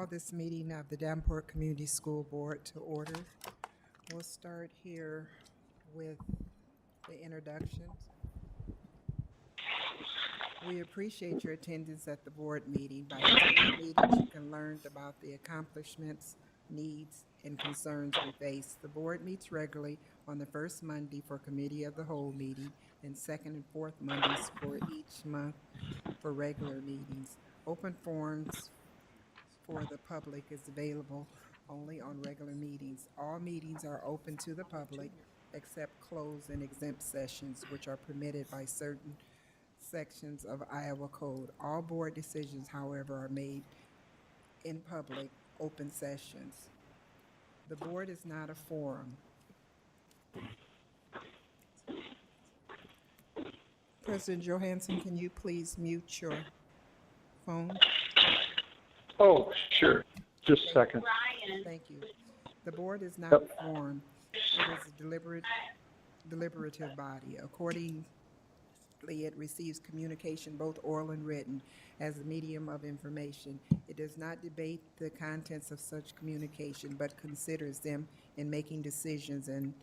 this meeting of the Davenport Community School Board to order. We'll start here with the introductions. We appreciate your attendance at the board meeting. By attending meetings, you can learn about the accomplishments, needs, and concerns we face. The board meets regularly on the first Monday for Committee of the Whole meeting and second and fourth Mondays for each month for regular meetings. Open forums for the public is available only on regular meetings. All meetings are open to the public except closed and exempt sessions, which are permitted by certain sections of Iowa Code. All board decisions, however, are made in public open sessions. The board is not a forum. President Johansson, can you please mute your phone? Oh, sure. Just a second. Thank you. The board is not Yep. a forum. It is a deliberative body. Accordingly, it receives communication, both oral and written, as a medium of information. It does not debate the contents of such communication, but considers them in making decisions and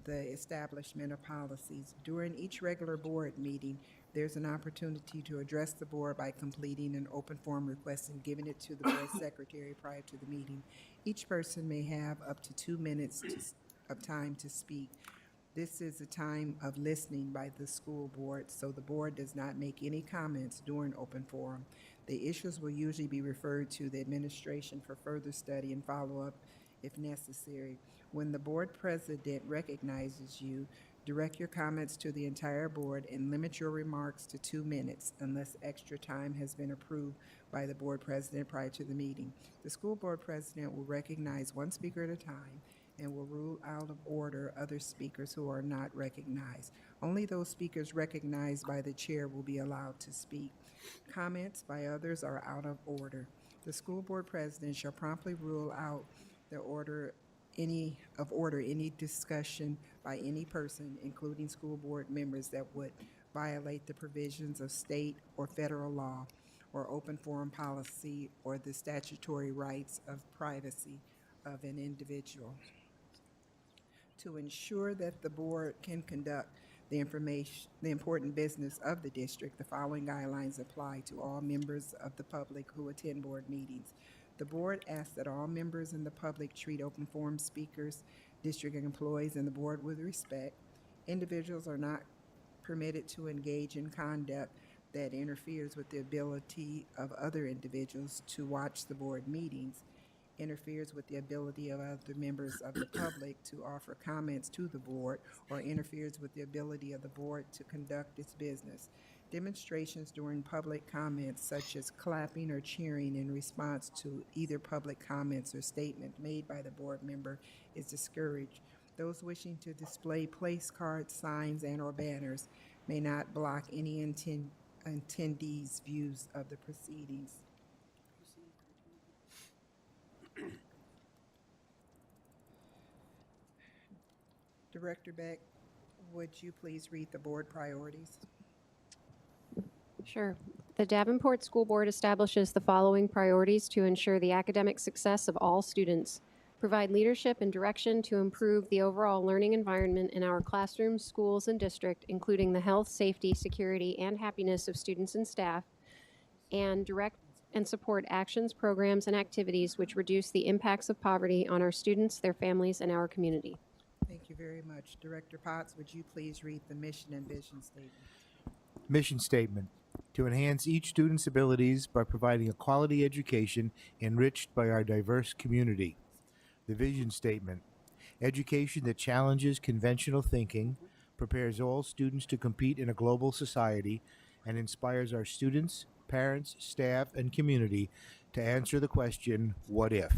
the establishment of policies. During each regular board meeting, there's an opportunity to address the board by completing an open form request and giving it to the board secretary prior to the meeting. Each person may have up to 2 minutes of time to speak. This is a time of listening by the school board, so the board does not make any comments during open forum. The issues will usually be referred to the administration for further study and follow-up if necessary. When the board president recognizes you, direct your comments to the entire board and limit your remarks to 2 minutes unless extra time has been approved by the board president prior to the meeting. The school board president will recognize one speaker at a time and will rule out of order other speakers who are not recognized. Only those speakers recognized by the chair will be allowed to speak. Comments by others are out of order. The school board president shall promptly rule out any discussion by any person, including school board members, that would violate the provisions of state or federal law or open forum policy or the statutory rights of privacy of an individual. To ensure that the board can conduct the important business of the district, the following guidelines apply to all members of the public who attend board meetings. The board asks that all members in the public treat open forum speakers, district employees, and the board with respect. Individuals are not permitted to engage in conduct that interferes with the ability of other individuals to watch the board meetings, interferes with the ability of other members of the public to offer comments to the board, or interferes with the ability of the board to conduct its business. Demonstrations during public comments, such as clapping or cheering in response to either public comments or statement made by the board member, is discouraged. Those wishing to display place cards, signs, and/or banners may not block any attendees' views of the proceedings. Director Beck, would you please read the board priorities? Sure. The Davenport School Board establishes the following priorities to ensure the academic success of all students. Provide leadership and direction to improve the overall learning environment in our classrooms, schools, and district, including the health, safety, security, and happiness of students and staff. And direct and support actions, programs, and activities which reduce the impacts of poverty on our students, their families, and our community. Thank you very much. Director Potts, would you please read the mission and vision statement? Mission statement: to enhance each student's abilities by providing a quality education enriched by our diverse community. The vision statement: education that challenges conventional thinking, prepares all students to compete in a global society, and inspires our students, parents, staff, and community to answer the question, what if?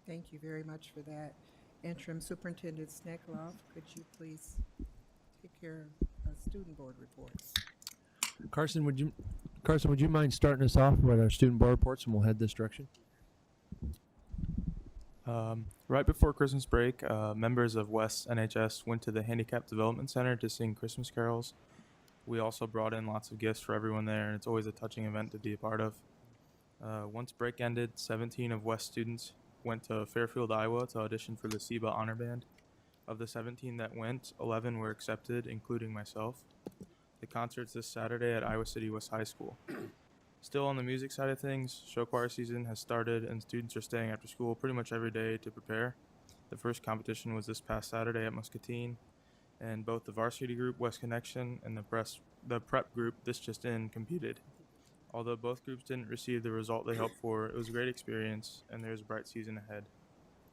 Thank you very much for that. Interim Superintendent Sneckloff, could you please take care of student board reports? Carson, would you mind starting us off with our student board reports, and we'll head this direction? Right before Christmas break, members of West NHS went to the Handicap Development Center to sing Christmas carols. We also brought in lots of gifts for everyone there, and it's always a touching event to be a part of. Once break ended, 17 of West students went to Fairfield, Iowa to audition for the SEBA Honor Band. Of the 17 that went, 11 were accepted, including myself. The concert's this Saturday at Iowa City West High School. Still on the music side of things, show choir season has started and students are staying after school pretty much every day to prepare. The first competition was this past Saturday at Muscatine, and both the varsity group, West Connection, and the prep group, This Just In, competed. Although both groups didn't receive the result they hoped for, it was a great experience, and there's a bright season ahead.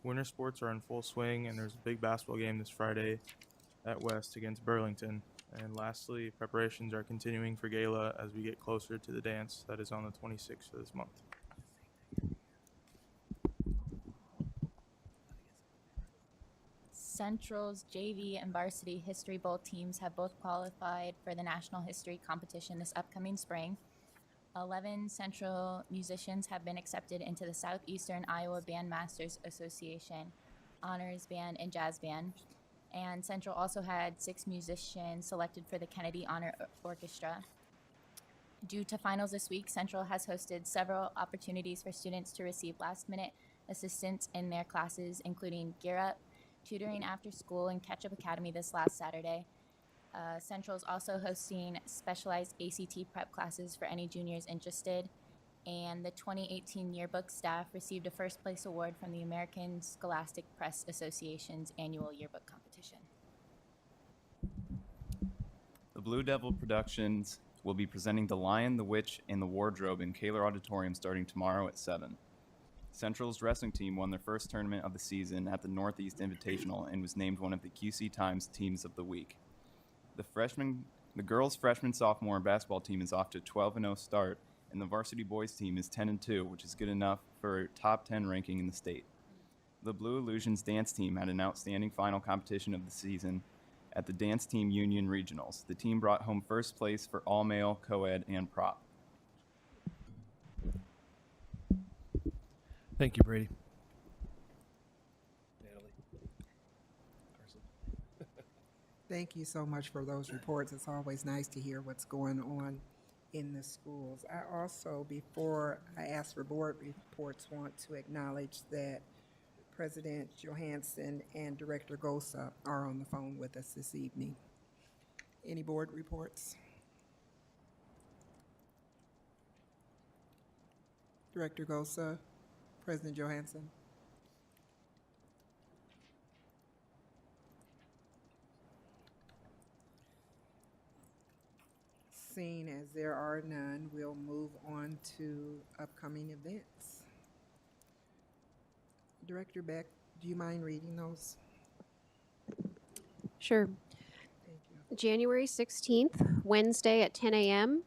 Winter sports are in full swing, and there's a big basketball game this Friday at West against Burlington. And lastly, preparations are continuing for Gala as we get closer to the dance that is on the 26th of this month. Central's JV and varsity History Bowl teams have both qualified for the National History Competition this upcoming spring. 11 Central musicians have been accepted into the Southeastern Iowa Bandmasters Association Honors Band and Jazz Band. And Central also had 6 musicians selected for the Kennedy Honor Orchestra. Due to finals this week, Central has hosted several opportunities for students to receive last-minute assistance in their classes, including Gear Up, tutoring after school, and Catch Up Academy this last Saturday. Central is also hosting specialized ACT prep classes for any juniors interested, and the 2018 yearbook staff received a first place award from the American Scholastic Press Association's annual yearbook competition. The Blue Devil Productions will be presenting The Lion, the Witch, and the Wardrobe in Kaler Auditorium starting tomorrow at 7. Central's wrestling team won their first tournament of the season at the Northeast Invitational and was named one of the QC Times Teams of the Week. The girls' freshman sophomore basketball team is off to a 12-0 start, and the varsity boys team is 10-2, which is good enough for a top 10 ranking in the state. The Blue Illusions dance team had an outstanding final competition of the season at the Dance Team Union Regionals. The team brought home first place for all male, co-ed, and prop. Thank you, Brady. Natalie. Carson. Thank you so much for those reports. It's always nice to hear what's going on in the schools. I also, before I ask for board reports, want to acknowledge that President Johansson and Director Gosa are on the phone with us this evening. Any board reports? Director Gosa, President Johansson. Seeing as there are none, we'll move on to upcoming events. Director Beck, do you mind reading those? Sure. Thank you. January 16th, Wednesday at 10 a.m.,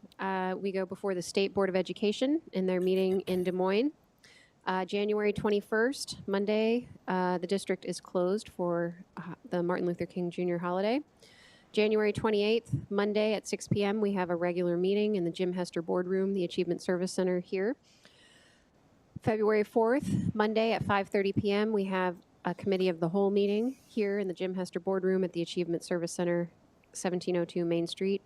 we go before the State Board of Education in their meeting in Des Moines. January 21st, Monday, the district is closed for the Martin Luther King Jr. holiday. January 28th, Monday at 6 p.m., we have a regular meeting in the Jim Hester Boardroom, the Achievement Service Center here. February 4th, Monday at 5:30 p.m., we have a committee of the whole meeting here in the Jim Hester Boardroom at the Achievement Service Center, 1702 Main Street.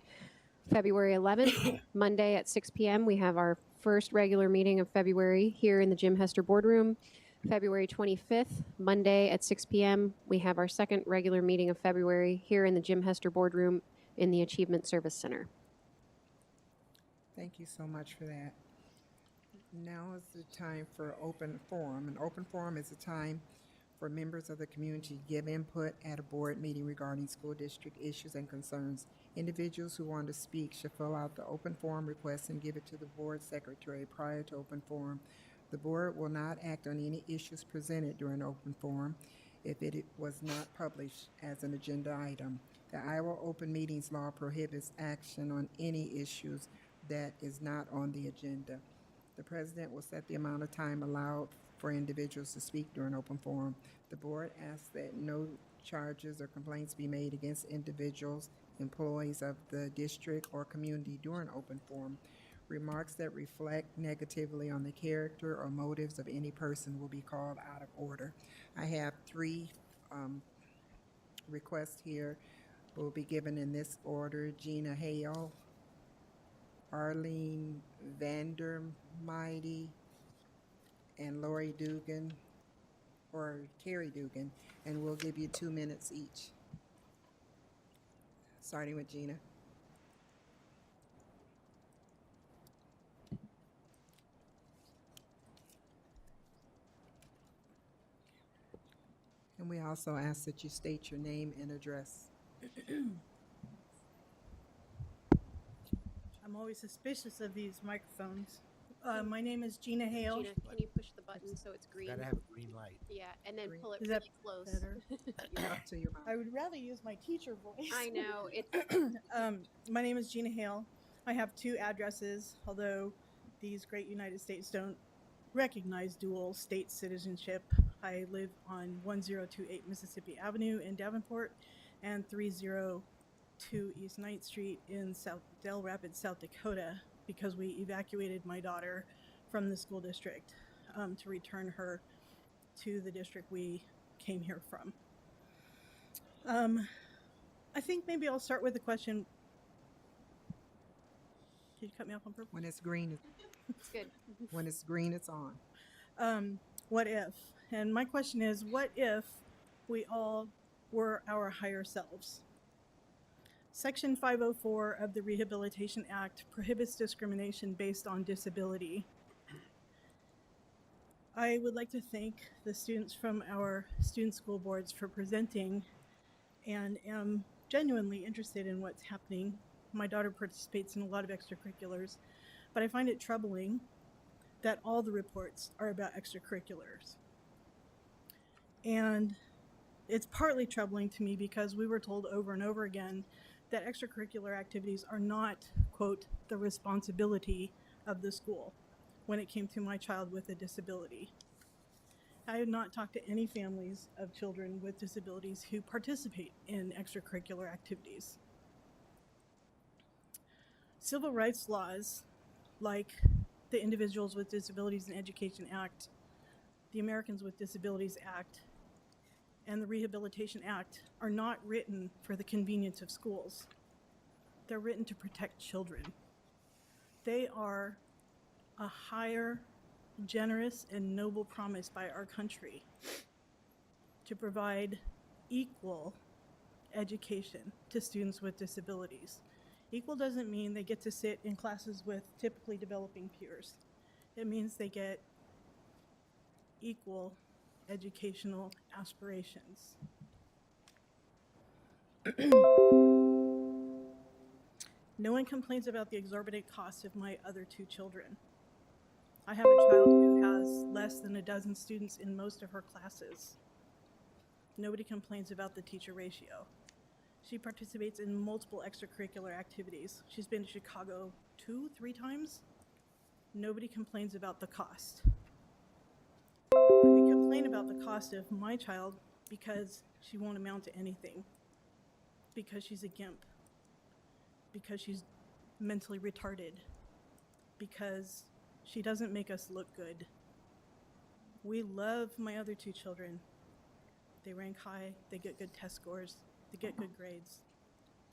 February 11th, Monday at 6 p.m., we have our first regular meeting of February here in the Jim Hester Boardroom. February 25th, Monday at 6 p.m., we have our second regular meeting of February here in the Jim Hester Boardroom in the Achievement Service Center. Thank you so much for that. Now is the time for open forum. An open forum is a time for members of the community to give input at a board meeting regarding school district issues and concerns. Individuals who want to speak should fill out the open forum request and give it to the board secretary prior to open forum. The board will not act on any issues presented during open forum if it was not published as an agenda item. The Iowa Open Meetings Law prohibits action on any issues that is not on the agenda. The president will set the amount of time allowed for individuals to speak during open forum. The board asks that no charges or complaints be made against individuals, employees of the district, or community during open forum. Remarks that reflect negatively on the character or motives of any person will be called out of order. I have 3 requests here. Will be given in this order: Gina Hale, Arlene VanderMier, and Lori Dugan, or Keri Dugan, and we'll give you 2 minutes each. Starting with Gina. And we also ask that you state your name and address. I'm always suspicious of these microphones. My name is Gina Hale. Gina, can you push the button so it's green? Gotta have a green light. Yeah, and then Green. pull it Is really that close. better? Up to your mouth. I would rather use my teacher voice. I know, it's My name is Gina Hale. I have 2 addresses, although these great United States don't recognize dual state citizenship. I live on 1028 Mississippi Avenue in Davenport and 302 East 9th Street in Del Rapids, South Dakota, because we evacuated my daughter from the school district to return her to the district we came here from. I think maybe I'll start with the question. Did you cut me off on purpose? When it's green, it's good. when it's green, it's on. What if? And my question is, what if we all were our higher selves? Section 504 of the Rehabilitation Act prohibits discrimination based on disability. I would like to thank the students from our student school boards for presenting, and am genuinely interested in what's happening. My daughter participates in a lot of extracurriculars, but I find it troubling that all the reports are about extracurriculars. And it's partly troubling to me because we were told over and over again that extracurricular activities are not, quote, the responsibility of the school when it came to my child with a disability. I have not talked to any families of children with disabilities who participate in extracurricular activities. Civil rights laws, like the Individuals with Disabilities in Education Act, the Americans with Disabilities Act, and the Rehabilitation Act, are not written for the convenience of schools. They're written to protect children. They are a higher, generous, and noble promise by our country to provide equal education to students with disabilities. Equal doesn't mean they get to sit in classes with typically developing peers. It means they get equal educational aspirations. No one complains about the exorbitant cost of my other 2 children. I have a child who has less than a dozen students in most of her classes. Nobody complains about the teacher ratio. She participates in multiple extracurricular activities. She's been to Chicago 2-3 times. Nobody complains about the cost. We complain about the cost of my child because she won't amount to anything, because she's a GIMP, because she's mentally retarded, because she doesn't make us look good. We love my other 2 children. They rank high, they get good test scores, they get good grades.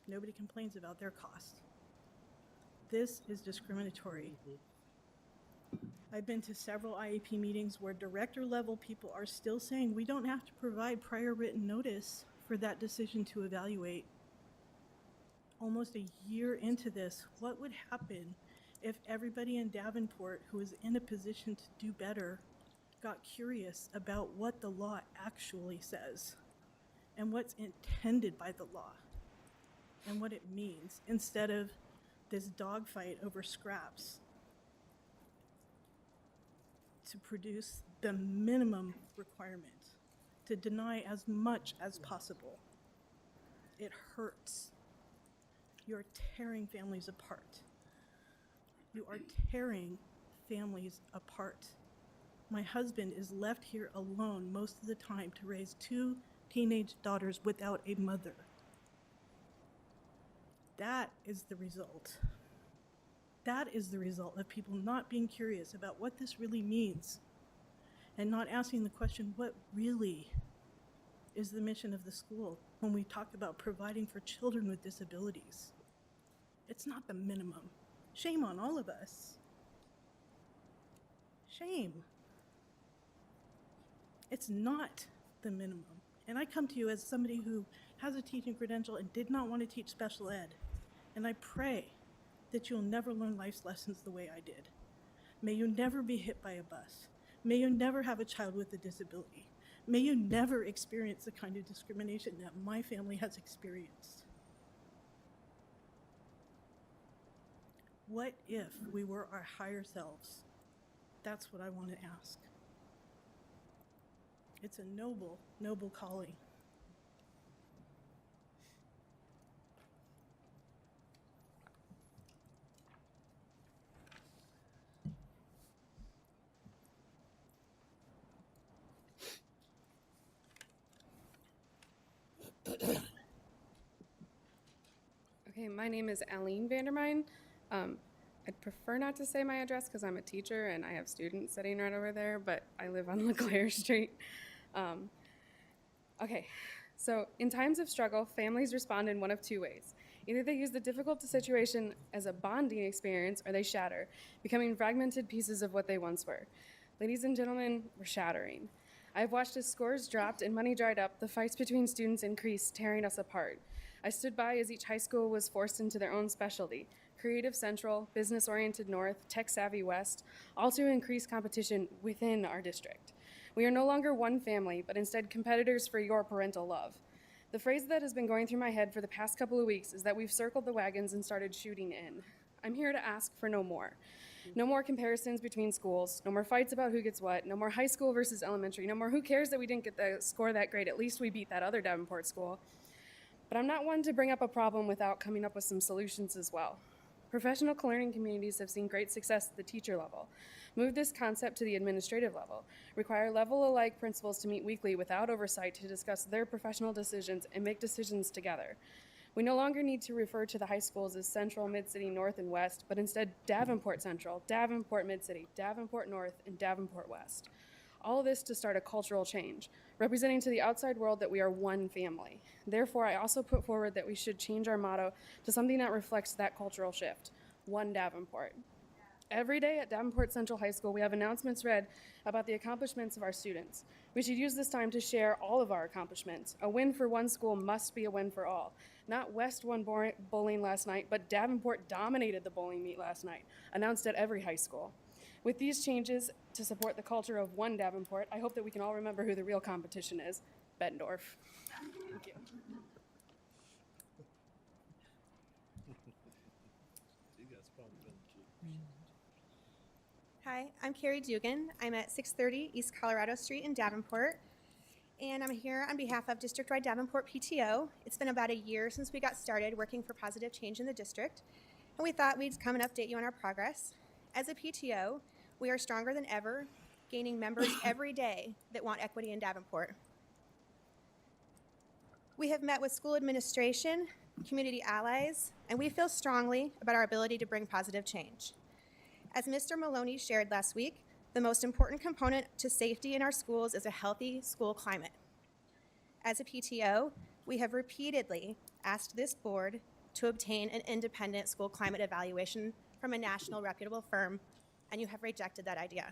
Nobody complains about their cost. This is discriminatory. I've been to several IEP meetings where director level people are still saying we don't have to provide prior written notice for that decision to evaluate. Almost a year into this, what would happen if everybody in Davenport who is in a position to do better got curious about what the law actually says and what's intended by the law and what it means, instead of this dogfight over scraps to produce the minimum requirement, to deny as much as possible? It hurts. You're tearing families apart. You are tearing families apart. My husband is left here alone most of the time to raise 2 teenage daughters without a mother. That is the result. That is the result of people not being curious about what this really means and not asking the question, what really is the mission of the school when we talk about providing for children with disabilities? It's not the minimum. Shame on all of us. Shame. It's not the minimum. And I come to you as somebody who has a teaching credential and did not want to teach special ed. And I pray that you'll never learn life's lessons the way I did. May you never be hit by a bus. May you never have a child with a disability. May you never experience the kind of discrimination that my family has experienced. What if we were our higher selves? That's what I want to ask. It's a noble, noble calling. Okay, my name is Aline VanderMier. I'd prefer not to say my address because I'm a teacher and I have students sitting right over there, but I live on LeClaire Street. Okay, so in times of struggle, families respond in one of two ways. Either they use the difficult situation as a bonding experience or they shatter, becoming fragmented pieces of what they once were. Ladies and gentlemen, we're shattering. I've watched as scores dropped and money dried up, the fights between students increased, tearing us apart. I stood by as each high school was forced into their own specialty. Creative Central, business-oriented North, tech-savvy West, all to increase competition within our district. We are no longer one family, but instead competitors for your parental love. The phrase that has been going through my head for the past couple of weeks is that we've circled the wagons and started shooting in. I'm here to ask for no more. No more comparisons between schools, no more fights about who gets what, no more high school versus elementary, no more who cares that we didn't get the score that great, at least we beat that other Davenport school. But I'm not one to bring up a problem without coming up with some solutions as well. Professional learning communities have seen great success at the teacher level. Move this concept to the administrative level. Require level-alike principals to meet weekly without oversight to discuss their professional decisions and make decisions together. We no longer need to refer to the high schools as Central, Mid-City, North, and West, but instead Davenport Central, Davenport Mid-City, Davenport North, and Davenport West. All of this to start a cultural change, representing to the outside world that we are one family. Therefore, I also put forward that we should change our motto to something that reflects that cultural shift, One Davenport. Every day at Davenport Central High School, we have announcements read about the accomplishments of our students. We should use this time to share all of our accomplishments. A win for one school must be a win for all. Not West won bowling last night, but Davenport dominated the bowling meet last night, announced at every high school. With these changes to support the culture of one Davenport, I hope that we can all remember who the real competition is, Bettendorf. Thank you. Hi, I'm Keri Dugan. I'm at 630 East Colorado Street in Davenport, and I'm here on behalf of District-wide Davenport PTO. It's been about a year since we got started working for positive change in the district, and we thought we'd come and update you on our progress. As a PTO, we are stronger than ever, gaining members every day that want equity in Davenport. We have met with school administration, community allies, and we feel strongly about our ability to bring positive change. As Mr. Maloney shared last week, the most important component to safety in our schools is a healthy school climate. As a PTO, we have repeatedly asked this board to obtain an independent school climate evaluation from a national reputable firm, and you have rejected that idea.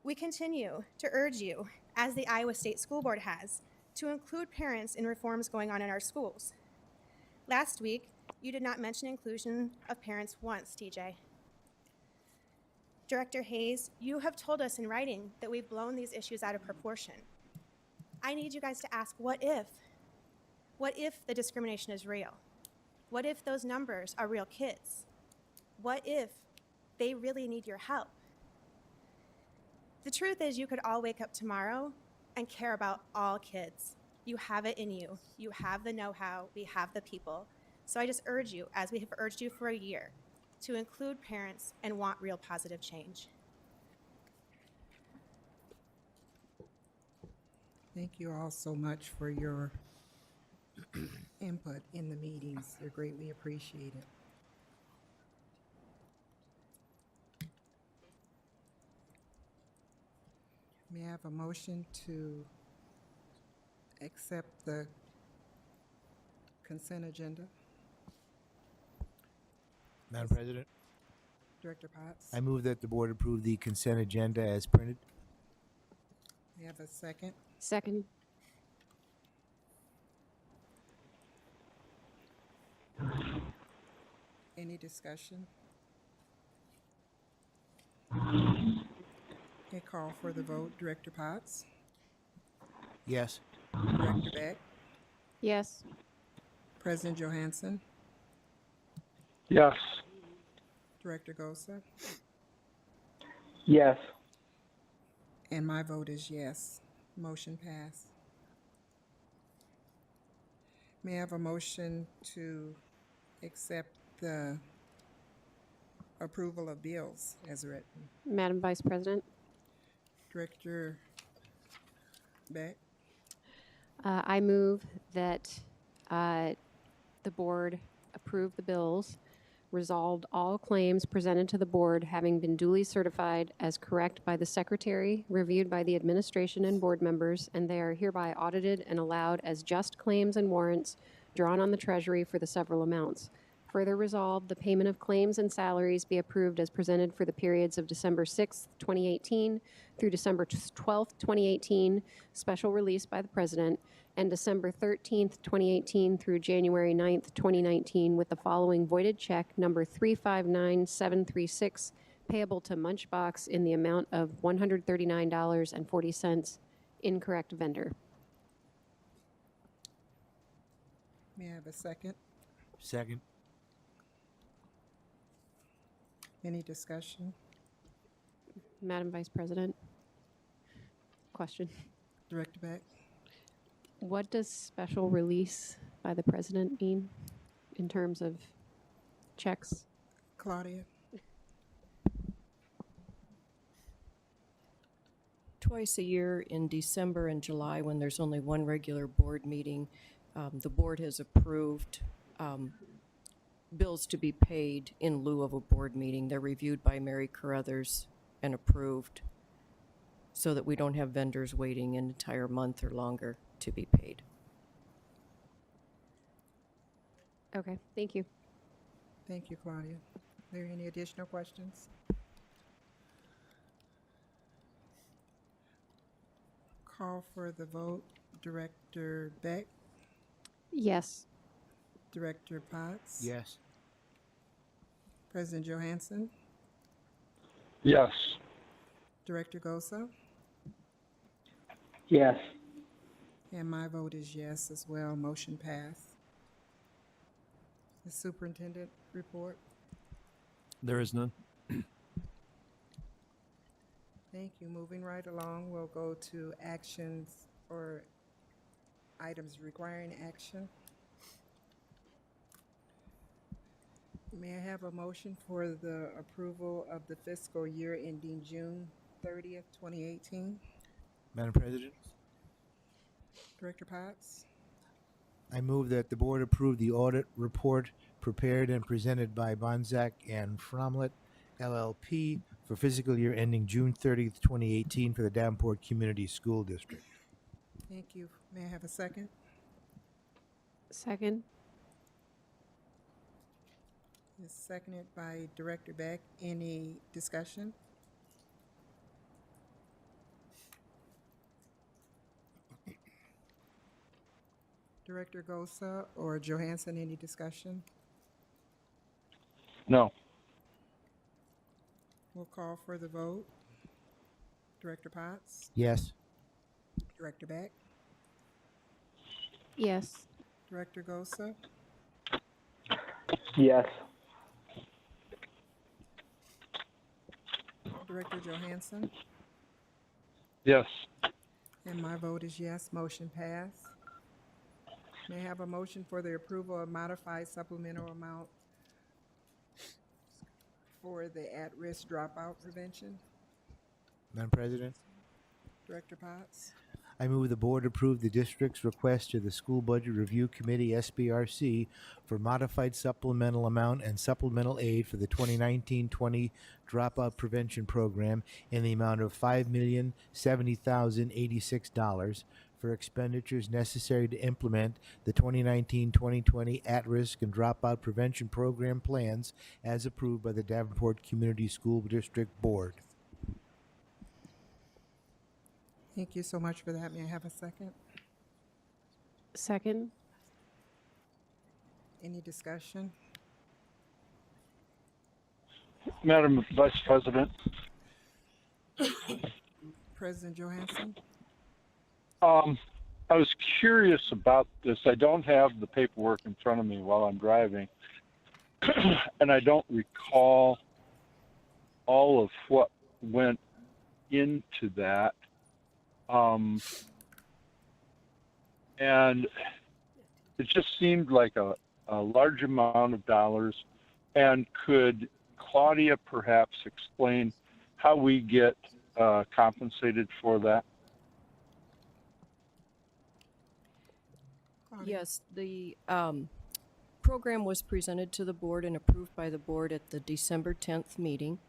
We continue to urge you, as the Iowa State School Board has, to include parents in reforms going on in our schools. Last week, you did not mention inclusion of parents once, TJ. Director Hayes, you have told us in writing that we've blown these issues out of proportion. I need you guys to ask, what if? What if the discrimination is real? What if those numbers are real kids? What if they really need your help? The truth is, you could all wake up tomorrow and care about all kids. You have it in you. You have the know-how. We have the people. So I just urge you, as we have urged you for a year, to include parents and want real positive change. Thank you all so much for your input in the meetings. They're greatly appreciated. May I have a motion to accept the consent agenda? Madam President, Director Potts? I move that the board approve the consent agenda as printed. May I have a second? Second. Any discussion? Okay, call for the vote. Director Potts? Yes. Director Beck? Yes. President Johansson? Yes. Director Gosa? Yes. And my vote is yes. Motion passed. May I have a motion to accept the approval of bills as written? Madam Vice President, Director Beck? I move that the board approve the bills, resolved all claims presented to the board having been duly certified as correct by the secretary, reviewed by the administration and board members, and they are hereby audited and allowed as just claims and warrants drawn on the treasury for the several amounts. Further resolved, the payment of claims and salaries be approved as presented for the periods of December 6th, 2018 through December 12th, 2018, special release by the president, and December 13th, 2018 through January 9th, 2019, with the following voided check number 359736 payable to Munchbox in the amount of $139.40, incorrect vendor. May I have a second? Second. Any discussion? Madam Vice President, question. Director Beck? What does special release by the president mean in terms of checks? Claudia? Twice a year in December and July, when there's only one regular board meeting, the board has approved bills to be paid in lieu of a board meeting. They're reviewed by Mary Carruthers and approved so that we don't have vendors waiting an entire month or longer to be paid. Okay, thank you. Thank you, Claudia. Are there any additional questions? Call for the vote. Director Beck? Yes. Director Potts? Yes. President Johansson? Yes. Director Gosa? Yes. And my vote is yes as well. Motion passed. The superintendent report. There is none. Thank you. Moving right along, we'll go to actions or items requiring action. May I have a motion for the approval of the fiscal year ending June 30th, 2018? Madam President, Director Potts? I move that the board approve the audit report prepared and presented by Bonzac and Fromlet LLP for fiscal year ending June 30th, 2018 for the Davenport Community School District. Thank you. May I have a second? Second. It's seconded by Director Beck. Any discussion? Director Gosa or Johansson, any discussion? No. We'll call for the vote. Director Potts? Yes. Director Beck? Yes. Director Gosa? Yes. Director Johansson? Yes. And my vote is yes. Motion passed. May I have a motion for the approval of modified supplemental amount for the at-risk dropout prevention? Madam President, Director Potts? I move the board approve the district's request to the School Budget Review Committee, SBRC, for modified supplemental amount and supplemental aid for the 2019-20 Dropout Prevention Program in the amount of $5,070,086 for expenditures necessary to implement the 2019-2020 At-Risk and Dropout Prevention Program plans as approved by the Davenport Community School District Board. Thank you so much for that. May I have a second? Second. Any discussion? Madam Vice President, President Johansson? I was curious about this. I don't have the paperwork in front of me while I'm driving, and I don't recall all of what went into that. And it just seemed like a large amount of dollars. And could Claudia perhaps explain how we get compensated for that? Claudia? Yes, the program was presented to the board and approved by the board at the December 10th meeting.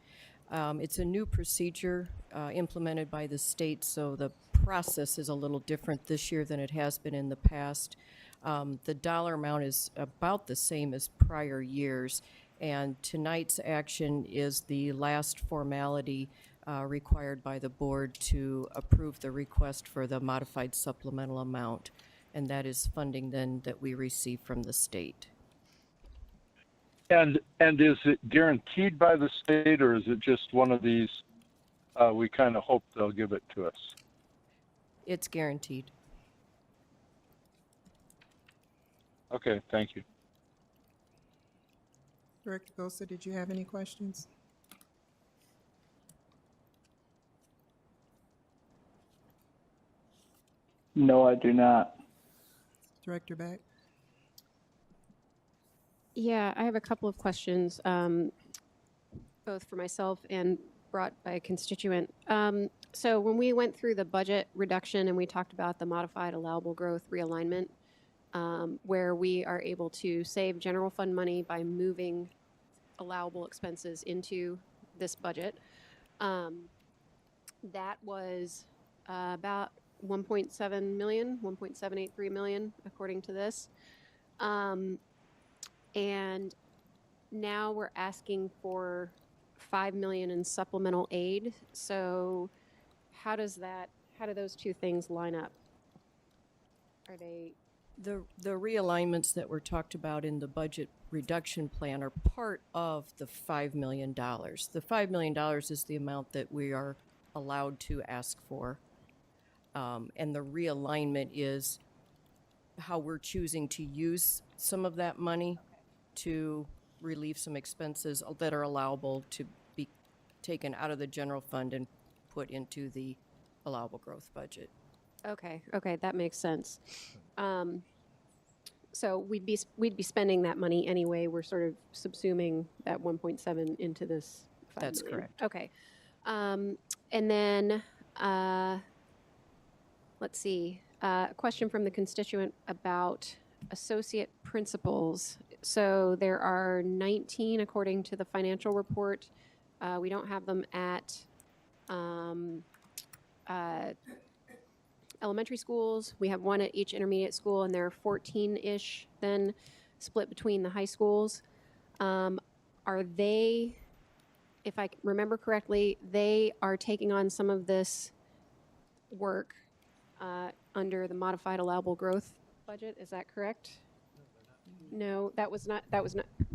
It's a new procedure implemented by the state, so the process is a little different this year than it has been in the past. The dollar amount is about the same as prior years, and tonight's action is the last formality required by the board to approve the request for the modified supplemental amount, and that is funding then that we receive from the state. And is it guaranteed by the state, or is it just one of these, we kind of hope they'll give it to us? It's guaranteed. Okay, thank you. Director Gosa, did you have any questions? No, I do not. Director Beck? Yeah, I have a couple of questions, both for myself and brought by a constituent. So when we went through the budget reduction and we talked about the modified allowable growth realignment, where we are able to save general fund money by moving allowable expenses into this budget, that was about 1.7 million, 1.783 million, according to this. And now we're asking for 5 million in supplemental aid. So how do those two things line up? Are they? The realignments that were talked about in the budget reduction plan are part of the $5 million. The $5 million is the amount that we are allowed to ask for. And the realignment is how we're choosing to use some of that money to relieve some expenses that are allowable to be taken out of the general fund and put into the allowable growth budget. Okay, that makes sense. So we'd be spending that money anyway. We're sort of subsuming that 1.7 into this 5 That's million. correct. Okay. And then let's see. A question from the constituent about associate principals. So there are 19 according to the financial report. We don't have them at elementary schools. We have one at each intermediate school, and there are 14-ish then split between the high schools. Are they, if I remember correctly, they are taking on some of this work under the modified allowable growth budget. Is that correct? No, that was not,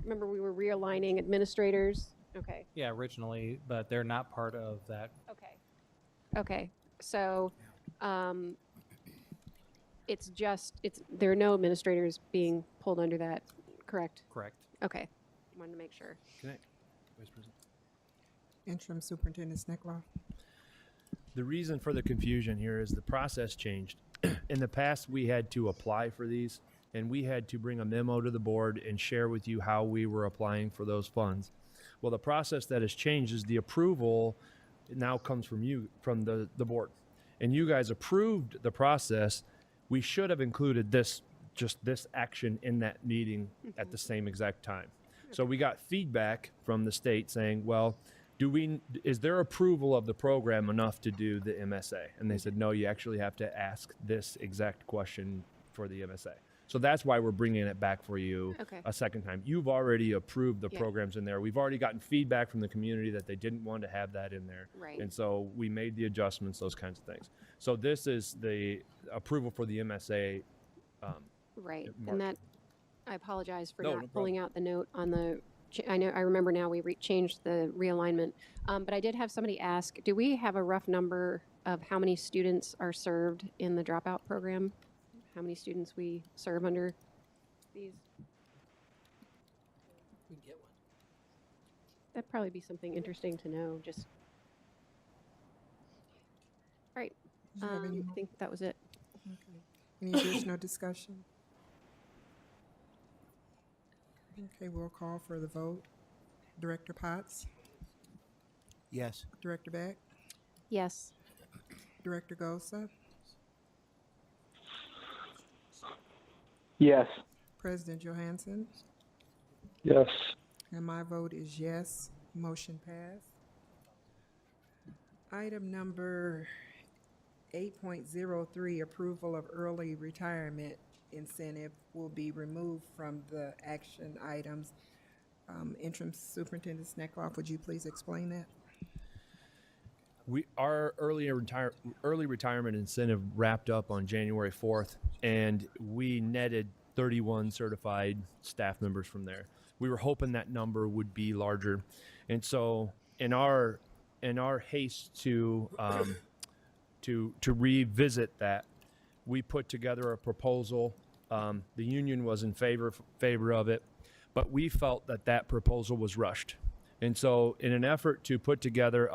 remember we were realigning administrators? Okay. Yeah, originally, but they're not part of that. Okay. So, there are no administrators being pulled under that, correct? Correct. Okay. Wanted to make sure. Can I, Vice President? Interim Superintendent Sneckloff? The reason for the confusion here is the process changed. In the past, we had to apply for these, and we had to bring a memo to the board and share with you how we were applying for those funds. Well, the process that has changed is the approval now comes from you, from the board. And you guys approved the process. We should have included this action in that meeting at the same exact time. So we got feedback from the state saying, well, is their approval of the program enough to do the MSA? And they said, no, you actually have to ask this exact question for the MSA. So that's why we're bringing it back for you Okay. a second time. You've already approved the Yeah. programs in there. We've already gotten feedback from the community that they didn't want to have that in there. Right. And so we made the adjustments, those kinds of things. So this is the approval for the MSA. Right, Mark. and that, I apologize for No, not no pulling out the note on the, I remember now we changed the realignment. But I did have somebody ask, do we have a rough number of how many students are served in the dropout program? How many students we serve under these? We can get one. That'd probably be something interesting to know, just. All right, Do you have any I more? think that was it. Okay. Any additional discussion? Okay, we'll call for the vote. Director Potts, Yes. Director Beck, Yes. Director Gosa, Yes. President Johansson, Yes. and my vote is yes. Motion passed. Item number 8.03, approval of early retirement incentive, will be removed from the action items. Interim Superintendent Sneckloff, would you please explain that? Our early retirement incentive wrapped up on January 4th, and we netted 31 certified staff members from there. We were hoping that number would be larger, and so in our haste to revisit that, we put together a proposal. The union was in favor of it, but we felt that proposal was rushed, and so in an effort to put together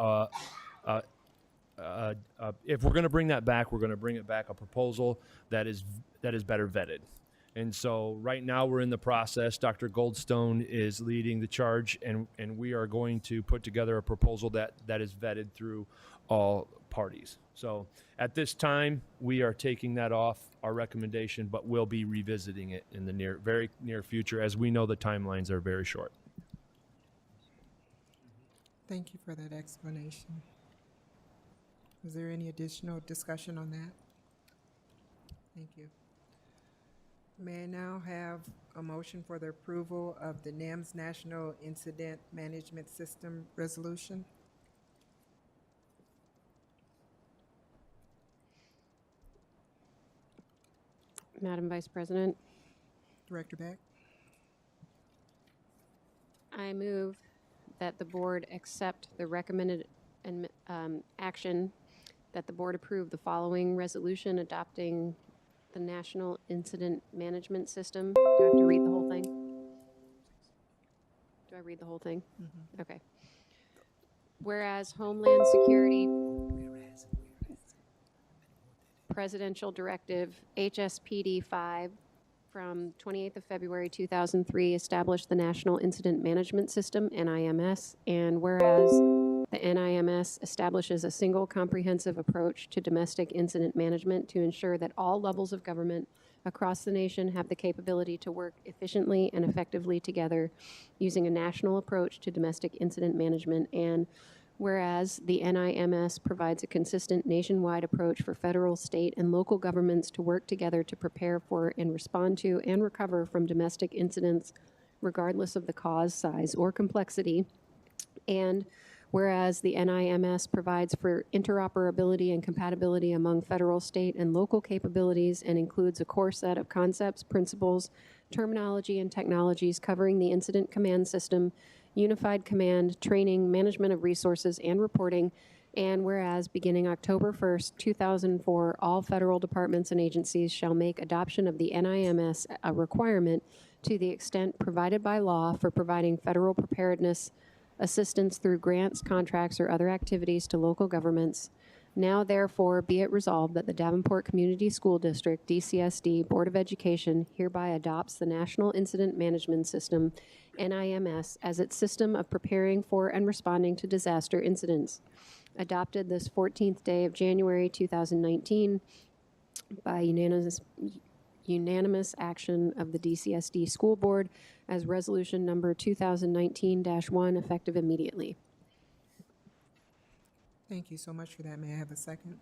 if we're going to bring that back, we're going to bring it back a proposal that is better vetted. And so right now we're in the process. Dr. Goldstone is leading the charge, and we are going to put together a proposal that is vetted through all parties. So at this time, we are taking that off our recommendation, but we'll be revisiting it in the very near future, as we know the timelines are very short. Thank you for that explanation. Is there any additional discussion on that? Thank you. May I now have a motion for the approval of the NIMS National Incident Management System Resolution? Madam Vice President, Director Beck? I move that the board accept the recommended action, that the board approve the following resolution adopting the National Incident Management System. Do I have to read the whole thing? Do I read the whole thing? Okay. Whereas Homeland Security Presidential Directive HSPD 5 from 28th of February 2003 established the National Incident Management System, NIMS, and whereas the NIMS establishes a single comprehensive approach to domestic incident management to ensure that all levels of government across the nation have the capability to work efficiently and effectively together using a national approach to domestic incident management, and whereas the NIMS provides a consistent nationwide approach for federal, state, and local governments to work together to prepare for and respond to and recover from domestic incidents regardless of the cause, size, or complexity, and whereas the NIMS provides for interoperability and compatibility among federal, state, and local capabilities and includes a core set of concepts, principles, terminology, and technologies covering the incident command system, unified command, training, management of resources, and reporting. And whereas beginning October 1st, 2004, all federal departments and agencies shall make adoption of the NIMS a requirement to the extent provided by law for providing federal preparedness assistance through grants, contracts, or other activities to local governments. Now, therefore, be it resolved that the Davenport Community School District, DCSD, Board of Education hereby adopts the National Incident Management System, NIMS, as its system of preparing for and responding to disaster incidents. Adopted this 14th day of January 2019 by unanimous action of the DCSD School Board as resolution number 2019-1, effective immediately. Thank you so much for that. May I have a second?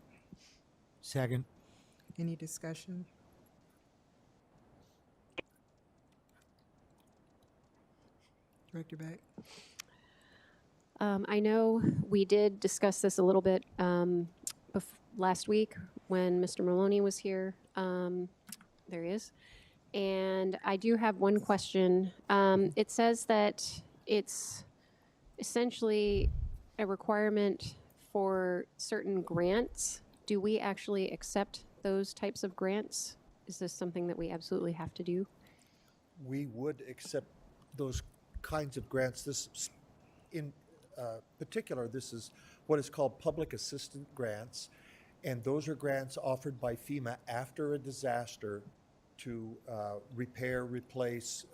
Second. Any discussion? Director Beck? I know we did discuss this a little bit last week when Mr. Maloney was here. There he is. And I do have one question. It says that it's essentially a requirement for certain grants. Do we actually accept those types of grants? Is this something that we absolutely have to do? We would accept those kinds of grants. This, in particular, this is what is called public assistance grants, and those are grants offered by FEMA after a disaster to repair, replace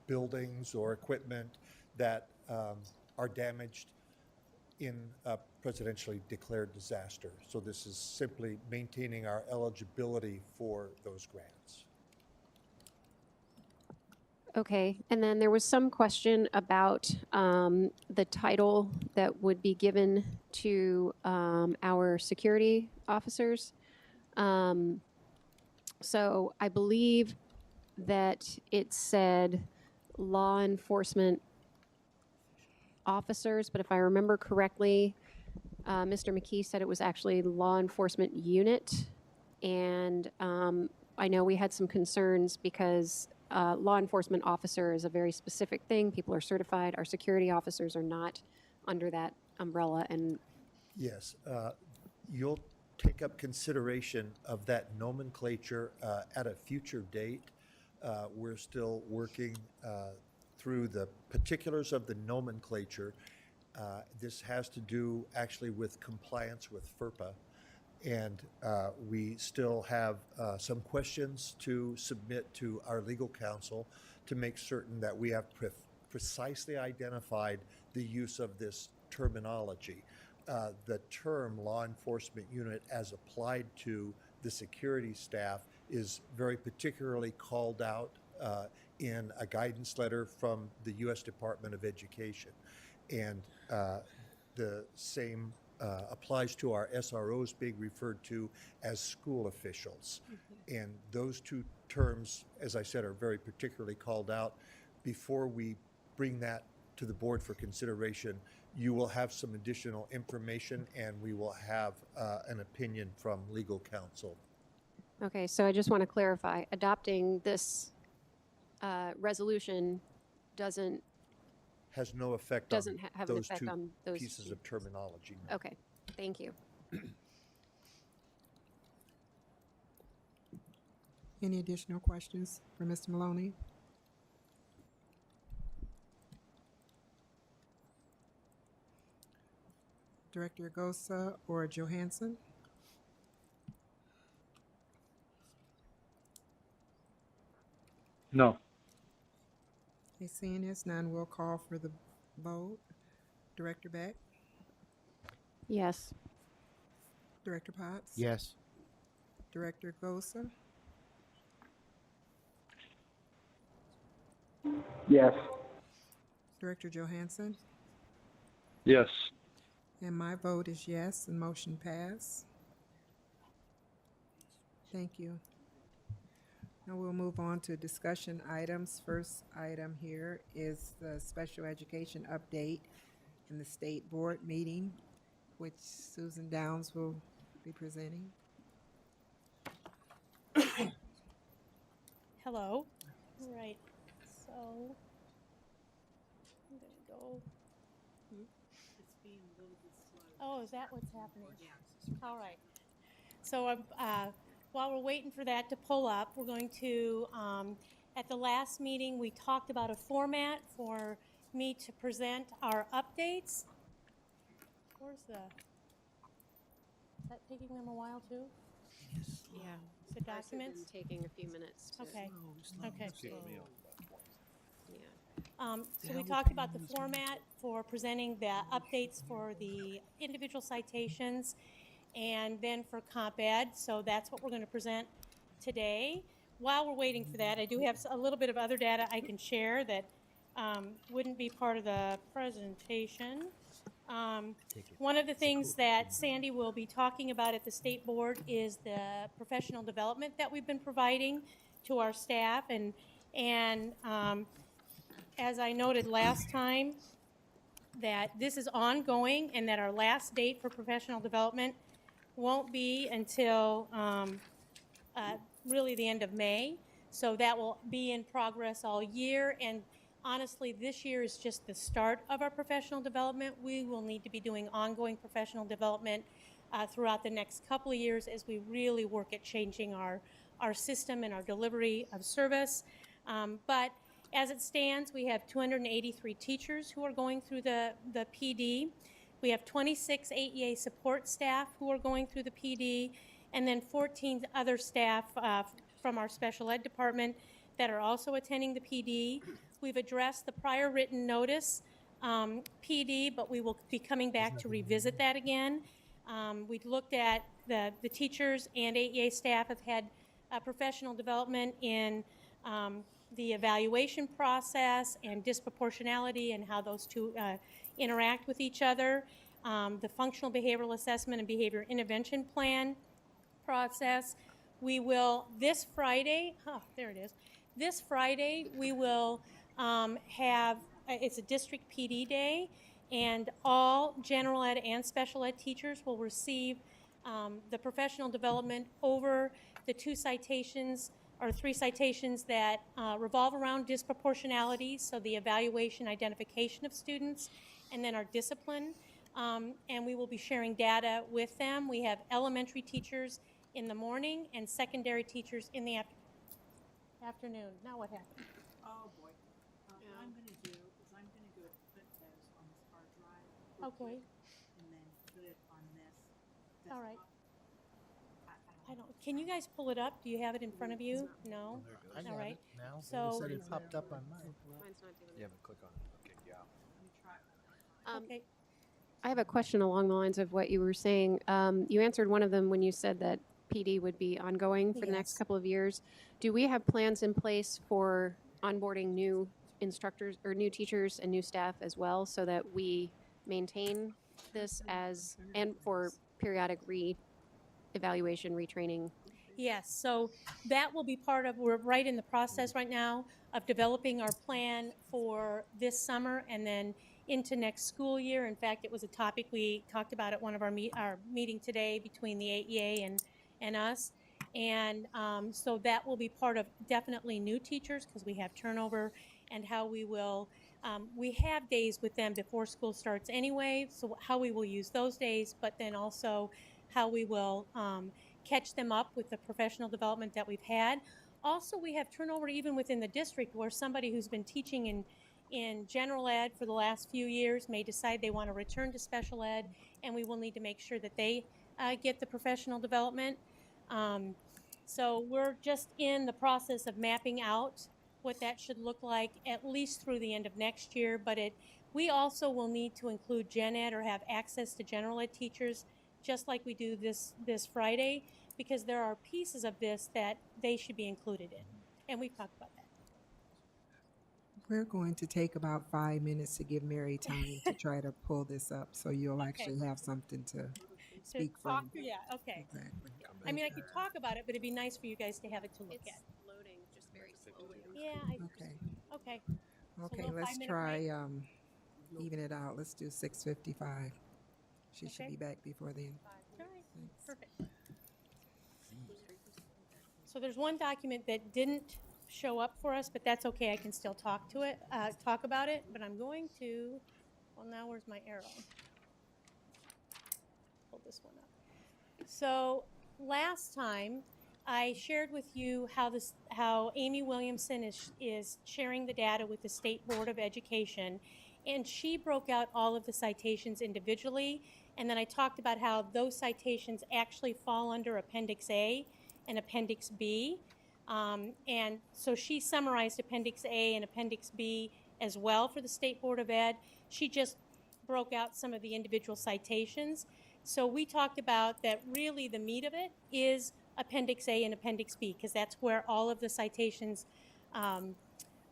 buildings or equipment that are damaged in a presidentially declared disaster. So this is simply maintaining our eligibility for those grants. Okay, and then there was some question about the title that would be given to our security officers. So I believe that it said law enforcement officers, but if I remember correctly, Mr. McKee said it was actually law enforcement unit. And I know we had some concerns because law enforcement officer is a very specific thing. People are certified. Our security officers are not under that umbrella. And yes, you'll take up consideration of that nomenclature at a future date. We're still working through the particulars of the nomenclature. This has to do actually with compliance with FERPA. And we still have some questions to submit to our legal counsel to make certain that we have precisely identified the use of this terminology. The term law enforcement unit as applied to the security staff is very particularly called out in a guidance letter from the U.S. Department of Education. And the same applies to our SROs being referred to as school officials. And those two terms, as I said, are very particularly called out. Before we bring that to the board for consideration, you will have some additional information and we will have an opinion from legal counsel. okay, so I just want to clarify, adopting this resolution Has no effect doesn't on have an those effect two on those pieces of terminology. No. Okay, thank you. Any additional questions for Mr. Maloney? Director Gosa or Johansson? No. Okay, seeing as none, we'll call for the vote. Director Beck? Yes. Director Potts? Yes. Director Gosa? Yes. Director Johansson? Yes. And my vote is yes, and motion pass. Thank you. Now we'll move on to discussion items. First item here is the special education update in the state board meeting, which Susan Downs will be presenting. Hello. All right. So I'm gonna go. It's being a little bit slow. Oh, is that what's happening? Yeah. All right. So while we're waiting for that to pull up, we're going to. At the last meeting, we talked about a format for me to present our updates. Where's the? Is that taking them a while too? Yeah. The documents? Taking a few minutes to. Okay. Okay. Yeah. So we talked about the format for presenting the updates for the individual citations and then for Comp Ed. So that's what we're going to present today. While we're waiting for that, I do have a little bit of other data I can share that wouldn't be part of the presentation. One of the things that Sandy will be talking about at the state board is the professional development that we've been providing to our staff, and as I noted last time, that this is ongoing and that our last date for professional development won't be until really the end of May. So that will be in progress all year. And honestly, this year is just the start of our professional development. We will need to be doing ongoing professional development throughout the next couple of years as we really work at changing our system and our delivery of service. But as it stands, we have 283 teachers who are going through the PD. We have 26 AEA support staff who are going through the PD, and then 14 other staff from our special ed department that are also attending the PD. We've addressed the prior written notice PD, but we will be coming back to revisit that again. We've looked at the teachers and AEA staff have had professional development in the evaluation process and disproportionality and how those two interact with each other, the functional behavioral assessment and behavior intervention plan process. We will, this Friday, there it is. This Friday, we will have, it's a district PD day, and all general ed and special ed teachers will receive the professional development over the 2 citations or 3 citations that revolve around disproportionality, so the evaluation, identification of students, and then our discipline. And we will be sharing data with them. We have elementary teachers in the morning and secondary teachers in the afternoon. Now what happened? Oh, boy. What I'm going to do is I'm going to go put those on this hard drive. real Okay. quick, And then put it on this. All right. desktop. I don't, can you guys pull it up? Do you have it in front of you? No? I got All right. it now. So- It said it popped up on mine. Mine's not doing Yeah, but click on it. Okay, yeah. Let me try. Okay. I have a question along the lines of what you were saying. You answered one of them when you said that PD would be ongoing for the next Yes. couple of years. Do we have plans in place for onboarding new instructors or new teachers and new staff as well, so that we maintain this as, and for periodic re-evaluation, retraining? Yes, so that will be part of, we're right in the process right now of developing our plan for this summer and then into next school year. In fact, it was a topic we talked about at one of our meeting today between the AEA and us. And so that will be part of definitely new teachers because we have turnover, and how we will, we have days with them before school starts anyway, so how we will use those days, but then also how we will catch them up with the professional development that we've had. Also, we have turnover even within the district where somebody who's been teaching in general ed for the last few years may decide they want to return to special ed, and we will need to make sure that they get the professional development. So we're just in the process of mapping out what that should look like at least through the end of next year, but we also will need to include gen ed or have access to general ed teachers just like we do this Friday, because there are pieces of this that they should be included in, and we've talked about that. We're going to take about 5 minutes to give Mary time to try to pull this up, so you'll actually have something to speak from. Yeah, okay. Exactly. I mean, I could talk about it, but it'd be nice for you guys to have it to look at. Loading just very slowly. Yeah, Okay. okay. Okay, little let's 5-minute try, even it out. Let's do 6:55. She should Okay. be back before then. All right, perfect. So there's one document that didn't show up for us, but that's okay. I can still talk about it, but I'm going to, well, now where's my arrow? Pull this one up. So last time I shared with you how Amy Williamson is sharing the data with the State Board of Education, and she broke out all of the citations individually, and then I talked about how those citations actually fall under Appendix A and Appendix B. And so she summarized Appendix A and Appendix B as well for the State Board of Ed. She just broke out some of the individual citations. So we talked about that really the meat of it is Appendix A and Appendix B, because that's where all of the citations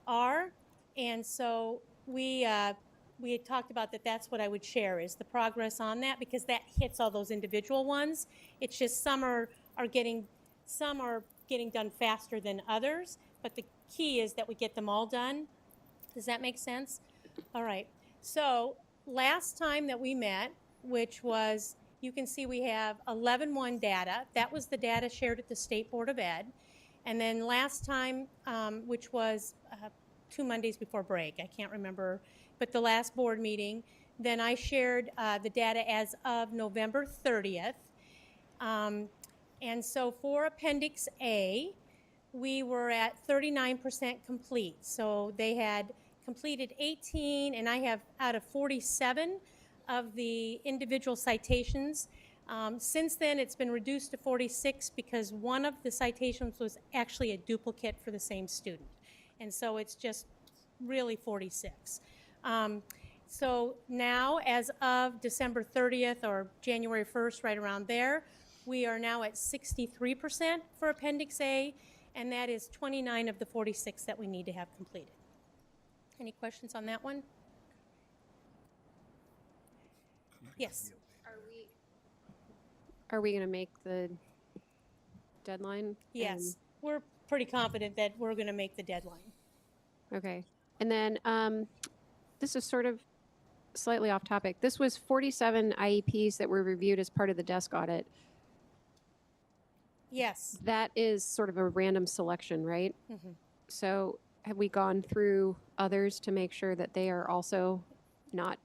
are. And so we had talked about that. That's what I would share is the progress on that, because that hits all those individual ones. It's just some are getting done faster than others, but the key is that we get them all done Does that make sense? All right. So last time that we met, which was, you can see we have 11-1 data. That was the data shared at the State Board of Ed. And then last time, which was 2 Mondays before break, I can't remember, but the last board meeting, then I shared the data as of November 30th. And so for Appendix A, we were at 39% complete. So they had completed 18, and I have out of 47 of the individual citations. Since then, it's been reduced to 46 because one of the citations was actually a duplicate for the same student. And so it's just really 46. So now, as of December 30th or January 1st, right around there, we are now at 63% for Appendix A, and that is 29 of the 46 that we need to have completed. Any questions on that one? Yes. Are we going to make the deadline? Yes. We're pretty confident that we're going to make the deadline. Okay. And then this is sort of slightly off topic. This was 47 IEPs that were reviewed as part of the desk audit. Yes. That is sort of a random selection, right? Mm-hmm. So have we gone through others to make sure that they are also not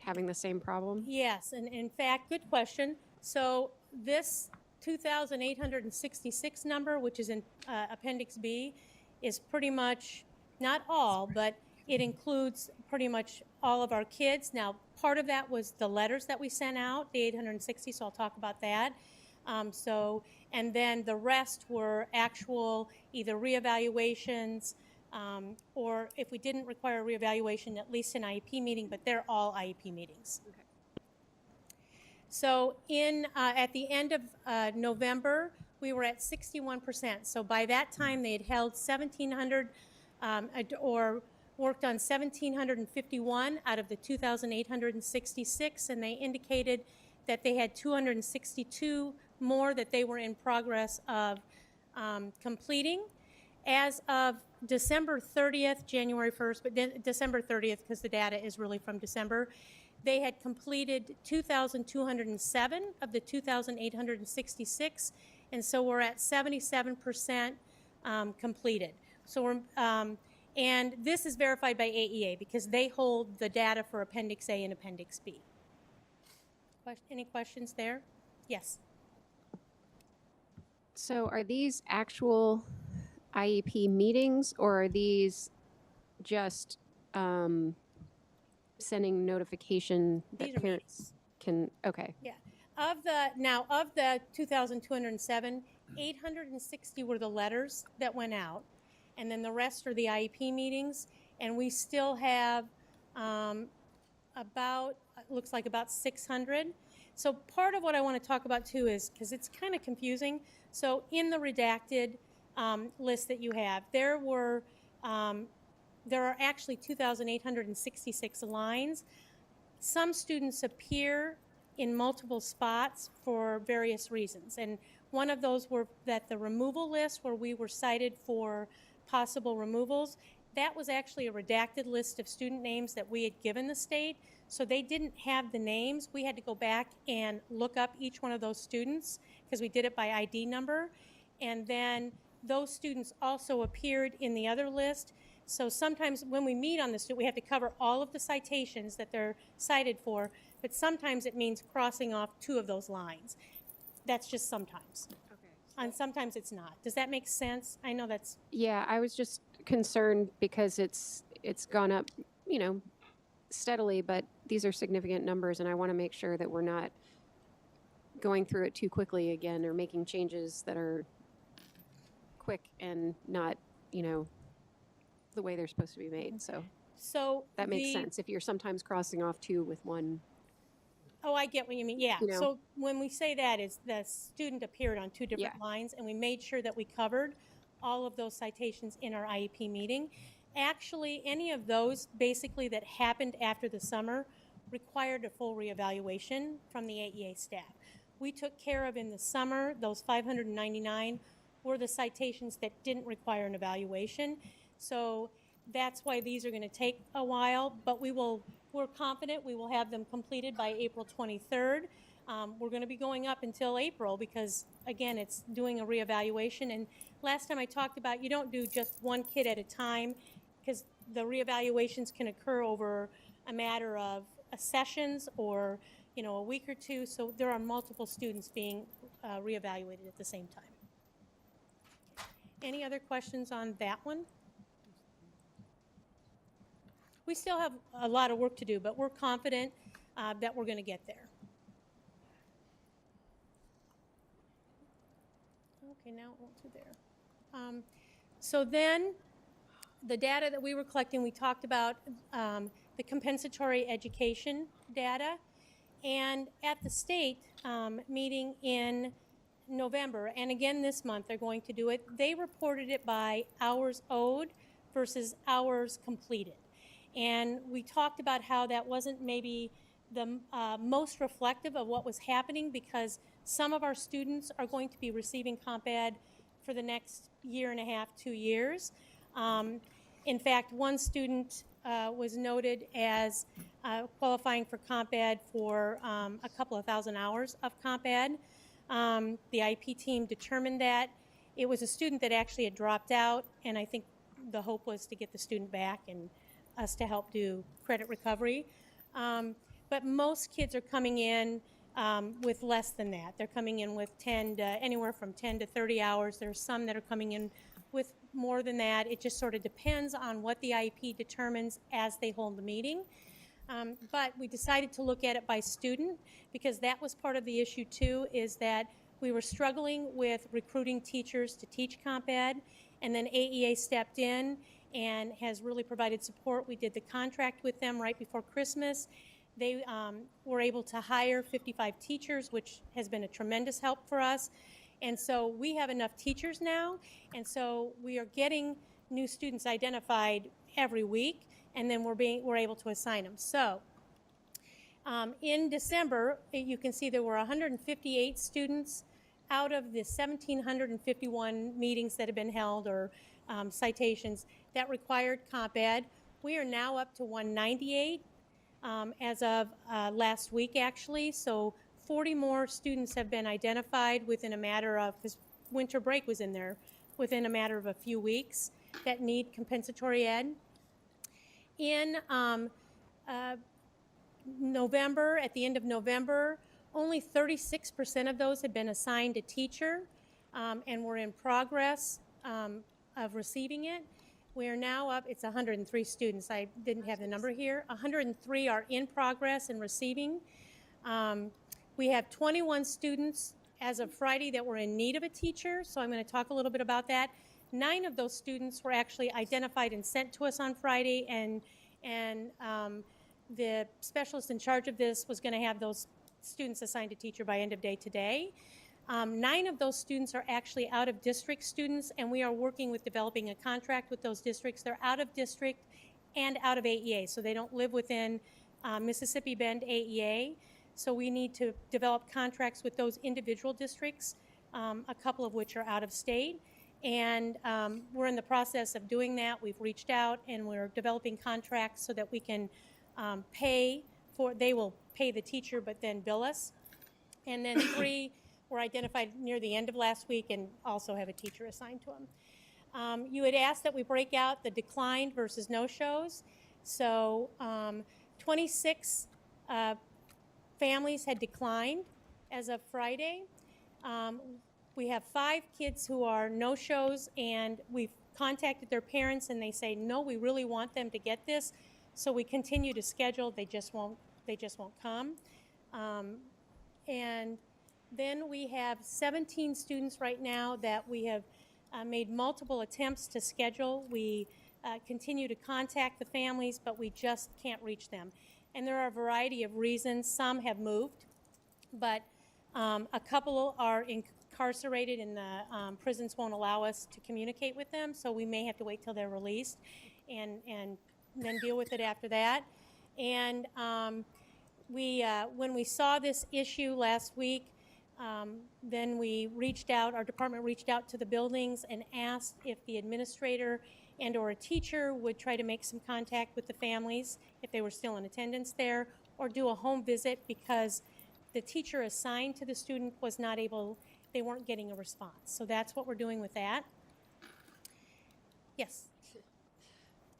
having the same problem? Yes, and in fact, good question. So this 2,866 number, which is in Appendix B, is pretty much, not all, but it includes pretty much all of our kids. Now, part of that was the letters that we sent out, the 860, so I'll talk about that. And then the rest were actual either reevaluations, or if we didn't require reevaluation, at least an IEP meeting, but they're all IEP meetings. Okay. So at the end of November, we were at 61%. So by that time, they had held 1,700 or worked on 1,751 out of the 2,866, and they indicated that they had 262 more that they were in progress of completing. As of December 30th, January 1st, but December 30th, because the data is really from December, they had completed 2,207 of the 2,866, and so we're at 77% completed. So we're, and this is verified by AEA because they hold the data for Appendix A and Appendix B. Any questions there? Yes. So are these actual IEP meetings, or are these just sending notification that These are parents can, okay. Yeah. Of the 2,207, 860 were the letters that went out, and then the rest are the IEP meetings, and we still have looks like about 600. So part of what I want to talk about too is, because it's kind of confusing, so in the redacted list that you have, there are actually 2,866 lines. Some students appear in multiple spots for various reasons, and one of those were that the removal list where we were cited for possible removals, that was actually a redacted list of student names that we had given the state, so they didn't have the names. We had to go back and look up each one of those students because we did it by ID number, and then those students also appeared in the other list. So sometimes when we meet on the student, we have to cover all of the citations that they're cited for, but sometimes it means crossing off 2 of those lines. That's just sometimes. Okay. And sometimes it's not. Does that make sense? I know that's... Yeah, I was just concerned because it's gone up, steadily, but these are significant numbers, and I want to make sure that we're not going through it too quickly again or making changes that are quick and not, the way they're supposed to be made. So that makes sense if you're sometimes crossing off 2 with 1. Oh, I get what you mean. Yeah. So when we say that, is the student appeared on 2 different lines, and we made sure that we covered all of those citations in our IEP meeting. Actually, any of those basically that happened after the summer required a full reevaluation from the AEA staff. We took care of in the summer, those 599 were the citations that didn't require an evaluation. So That's why these are going to take a while, but we're confident we will have them completed by April 23rd. We're going to be going up until April because, again, it's doing a reevaluation. And last time I talked about you don't do just one kid at a time because the reevaluations can occur over a matter of sessions or, a week or two. So there are multiple students being reevaluated at the same time. Any other questions on that one? We still have a lot of work to do, but we're confident that we're going to get there. Okay, now it won't do there. So then the data that we were collecting, we talked about the compensatory education data. And at the state meeting in November, and again this month they're going to do it, they reported it by hours owed versus hours completed. And we talked about how that wasn't maybe the most reflective of what was happening because some of our students are going to be receiving Comp Ed for the next year and a half, 2 years. In fact, one student was noted as qualifying for Comp Ed for a couple of thousand hours of Comp Ed. The IP team determined that. It was a student that actually had dropped out, and I think the hope was to get the student back and us to help do credit recovery. But most kids are coming in with less than that. They're coming in with anywhere from 10 to 30 hours. There are some that are coming in with more than that. It just sort of depends on what the IEP determines as they hold the meeting. But we decided to look at it by student because that was part of the issue too, is that we were struggling with recruiting teachers to teach Comp Ed, and then AEA stepped in and has really provided support. We did the contract with them right before Christmas. They were able to hire 55 teachers, which has been a tremendous help for us. And so we have enough teachers now, and so we are getting new students identified every week, and then we're able to assign them. So in December, you can see there were 158 students out of the 1,751 meetings that have been held or citations that required Comp Ed. We are now up to 198 as of last week, actually. So 40 more students have been identified within a matter of, because winter break was in there, within a matter of a few weeks that need compensatory ed. In November, at the end of November, only 36% of those had been assigned a teacher and were in progress of receiving it. We are now up, it's 103 students. I didn't have the number here. 103 are in progress and receiving. We have 21 students as of Friday that were in need of a teacher, so I'm going to talk a little bit about that. 9 of those students were actually identified and sent to us on Friday, and the specialist in charge of this was going to have those students assigned a teacher by end of day today. 9 of those students are actually out-of-district students, and we are working with developing a contract with those districts. They're out-of-district and out of AEA, so they don't live within Mississippi Bend AEA. So we need to develop contracts with those individual districts, a couple of which are out of state. And we're in the process of doing that. We've reached out, and we're developing contracts so that we can they will pay the teacher, but then bill us. And then 3 were identified near the end of last week and also have a teacher assigned to them. You had asked that we break out the declined versus no-shows. So 26 families had declined as of Friday. We have 5 kids who are no-shows, and we've contacted their parents, and they say, no, we really want them to get this. So we continue to schedule. They just won't come. And then we have 17 students right now that we have made multiple attempts to schedule. We continue to contact the families, but we just can't reach them. And there are a variety of reasons. Some have moved, but a couple are incarcerated, and the prisons won't allow us to communicate with them, so we may have to wait till they're released and then deal with it after that. And when we saw this issue last week, then we reached out, our department reached out to the buildings and asked if the administrator and or a teacher would try to make some contact with the families if they were still in attendance there, or do a home visit because the teacher assigned to the student was not able, they weren't getting a response. So that's what we're doing with that. Yes.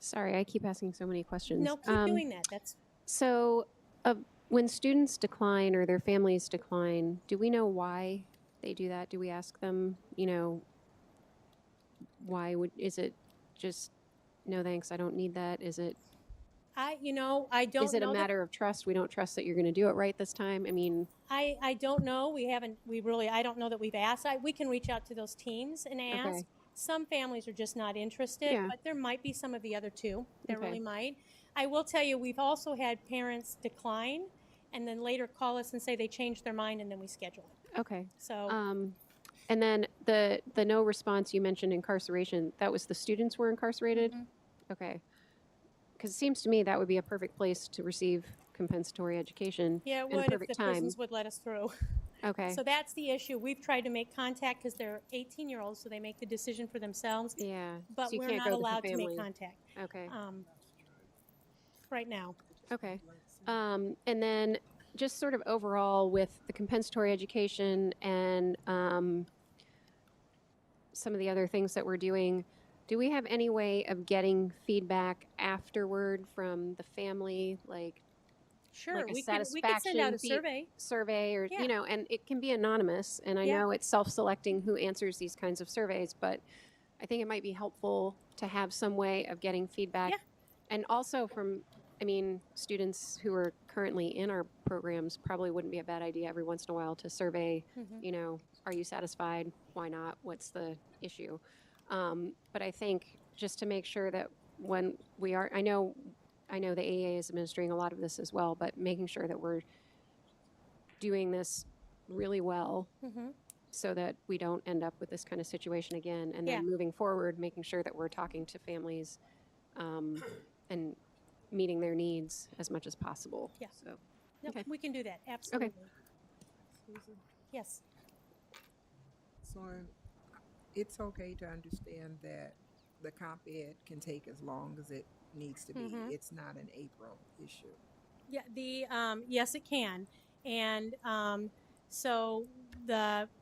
Sorry, I keep asking so many questions. No, keep doing that. That's So, when students decline or their families decline, do we know why they do that? Do we ask them, is it just, no thanks, I don't need that? Is it, I don't know. is it a that- matter of trust? We don't trust that you're going to do it right this time? I mean, I don't know. I don't know that we've asked. We can reach out to those teams and ask. Okay. Some families are just not interested, Yeah. but there might be some of the other two. There Okay. really might. I will tell you, we've also had parents decline and then later call us and say they changed their mind and then we schedule it. okay. So, And then the no response, you mentioned incarceration, that was the students were incarcerated? Mhm. Okay. Because it seems to me that would be a perfect place to receive compensatory education. yeah, it and a would if perfect the time. prisons would let us through. Okay. So that's the issue. We've tried to make contact because they're 18-year-olds, so they make the decision for themselves. Yeah. But so you we're can't not go with the allowed to make family. contact Okay. right now. Okay. And then just sort of overall with the compensatory education and some of the other things that we're doing, do we have any way of getting feedback afterward from the family, like Sure, like a we could send out satisfaction a survey. or Yeah. and it can be anonymous, and I Yeah. know it's self-selecting who answers these kinds of surveys, but I think it might be helpful to have some way of getting feedback. Yeah. And also from, students who are currently in our programs probably wouldn't be a bad idea every once in a while to survey, Mhm. are you satisfied? Why not? What's the issue? But I think just to make sure that when we are, I know the AEA is administering a lot of this as well, but making sure that we're doing this really well Mhm. so that we don't end up with this kind of situation again. And then Yeah. moving forward, making sure that we're talking to families and meeting their needs as much as possible. Yeah. So, No, okay. we can do that. Absolutely. Yes. So it's okay to understand that the comp ed can take as long as it needs to be. Mhm. It's not an April issue. Yeah, yes, it can. And so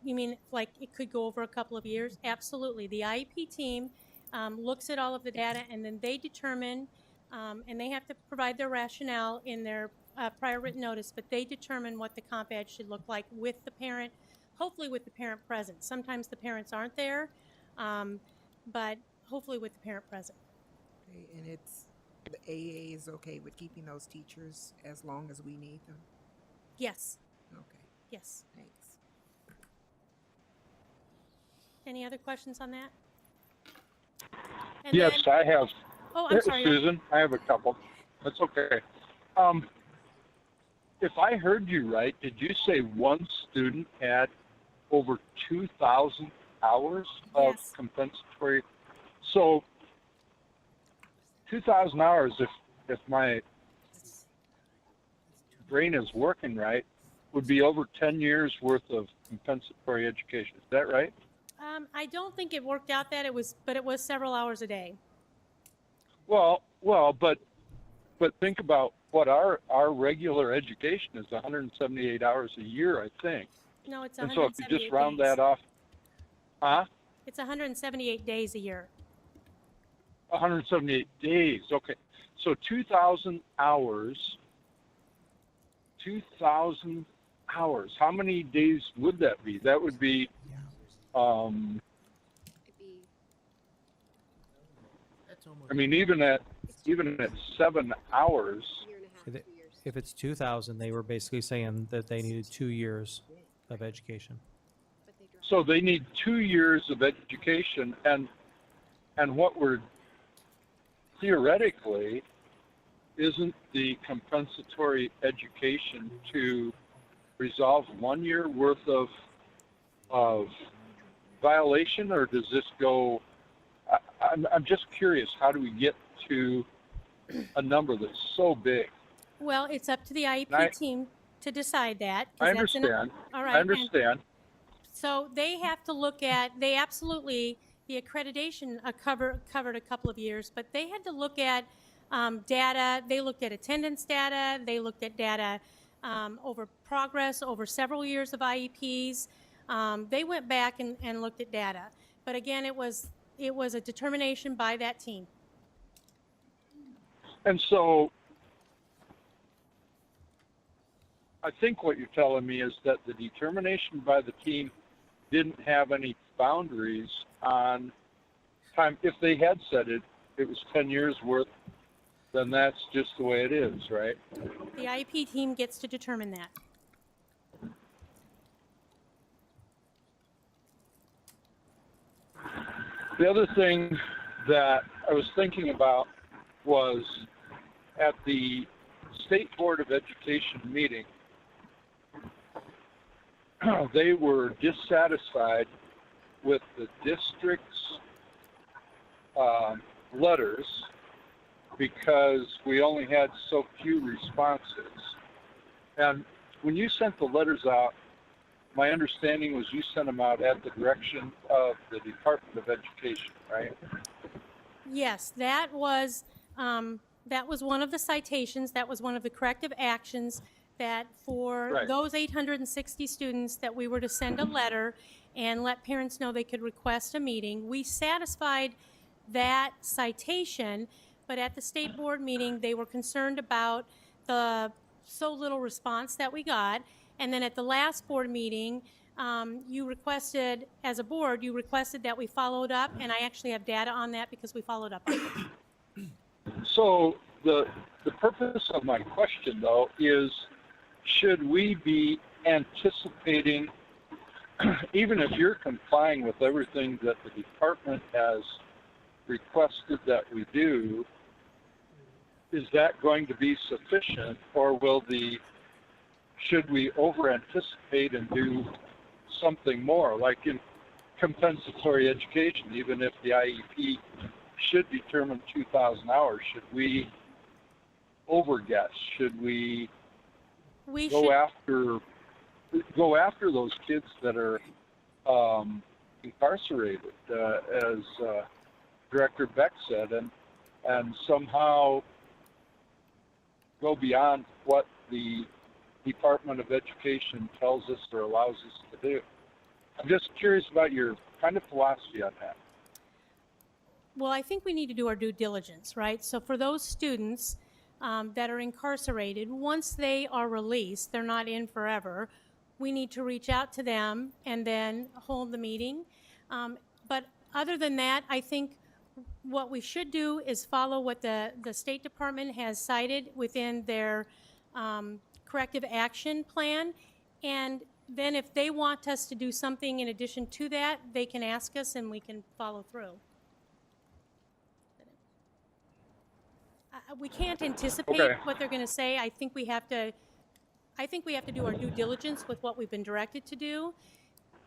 you mean like it could go over a couple of years? Absolutely. The IEP team looks at all of the data and then they determine, and they have to provide their rationale in their prior written notice, but they determine what the comp ed should look like with the parent, hopefully with the parent present. Sometimes the parents aren't there, but hopefully with the parent present. Okay, and the AA is okay with keeping those teachers as long as we need them? Yes. Okay, Yes. thanks. Any other questions on that? And Yes, then- I have. Oh, I'm sorry. Susan, I have a couple. That's okay. If I heard you right, did you say one student had over 2,000 hours of Yes. compensatory? So 2,000 hours, if my brain is working right, would be over 10 years worth of compensatory education. Is that right? I don't think it worked out that it was several hours a day. Well, but think about what our regular education is 178 hours a year, I think. No, it's And so if you 178 just round days. that off, It's 178 days a year. 178 days. Okay. So 2,000 hours. 2,000 hours. How many days would that be? That would be I mean, even at 7 hours. If it's 2,000, they were basically saying that they needed 2 years of education. So they need 2 years of education, and what we're theoretically, isn't the compensatory education to resolve 1 year worth of violation, or does this go? I'm just curious. How do we get to a number that's so big? Well, it's up to the IEP team to decide that. 'cause I that's understand. all right. I understand. So they have to look at, they absolutely, The accreditation covered a couple of years, but they had to look at data. They looked at attendance data. They looked at data over progress over several years of IEPs. They went back and looked at data. But again, it was a determination by that team. And so I think what you're telling me is that the determination by the team didn't have any boundaries on time. If they had said it was 10 years worth, then that's just the way it is, right? The IEP team gets to determine that. The other thing that I was thinking about was at the State Board of Education meeting, they were dissatisfied with the district's letters because we only had so few responses. And when you sent the letters out, my understanding was you sent them out at the direction of the Department of Education, right? Yes, that was one of the citations. That was one of the corrective actions that for Right. those 860 students that we were to send a letter and let parents know they could request a meeting. We satisfied that citation, but at the state board meeting, they were concerned about the so little response that we got. And then at the last board meeting, you requested, as a board, you requested that we followed up, and I actually have data on that because we followed up on it. So the purpose of my question, though, is should we be anticipating, even if you're complying with everything that the department has requested that we do, is that going to be sufficient, or should we over-anticipate and do something more, like in compensatory education, even if the IEP should determine 2,000 hours, should we overguess? Should we go after those kids that are incarcerated, as Director Beck said, and somehow go beyond what the Department of Education tells us or allows us to do? I'm just curious about your kind of philosophy on that. Well, I think we need to do our due diligence, right? So for those students that are incarcerated, once they are released, they're not in forever, we need to reach out to them and then hold the meeting. But other than that, I think what we should do is follow what the State Department has cited within their corrective action plan. And then if they want us to do something in addition to that, they can ask us and we can follow through. We can't anticipate what they're going to say. I think we have to do our due diligence with what we've been directed to do.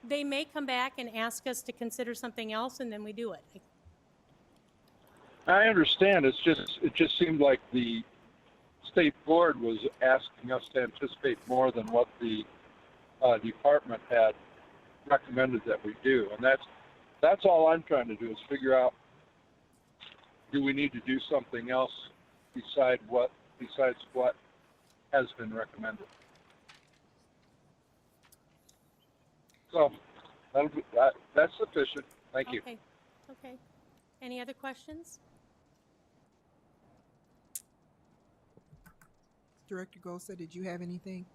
They may come back and ask us to consider something else, and then we do it. I understand. It just seemed like the state board was asking us to anticipate more than what the department had recommended that we do, and that's all I'm trying to do is figure out, do we need to do something else besides what has been recommended? So that's sufficient. Thank you. Okay. Any other questions? Director Gosa, did you have anything?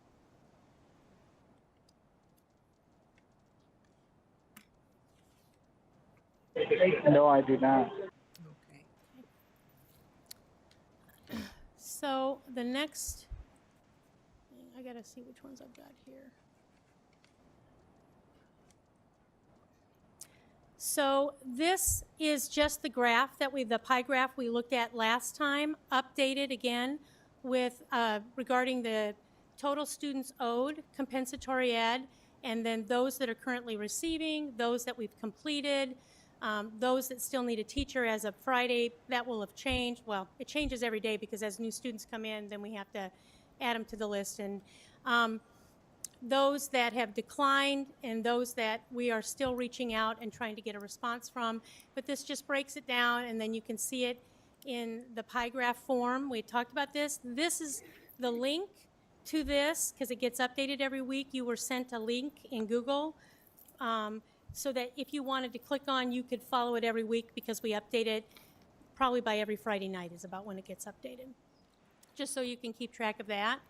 No, I do not. Okay. So the next, I gotta see which ones I've got here. So this is just the graph the pie graph we looked at last time, updated again with regarding the total students owed compensatory ed, and then those that are currently receiving, those that we've completed, those that still need a teacher as of Friday. That will have changed. Well, it changes every day because as new students come in, then we have to add them to the list. And those that have declined and those that we are still reaching out and trying to get a response from. But this just breaks it down, and then you can see it in the pie graph form. We talked about this. This is the link to this because it gets updated every week. You were sent a link in Google so that if you wanted to click on, you could follow it every week because we update it probably by every Friday night is about when it gets updated. Just so you can keep track of that.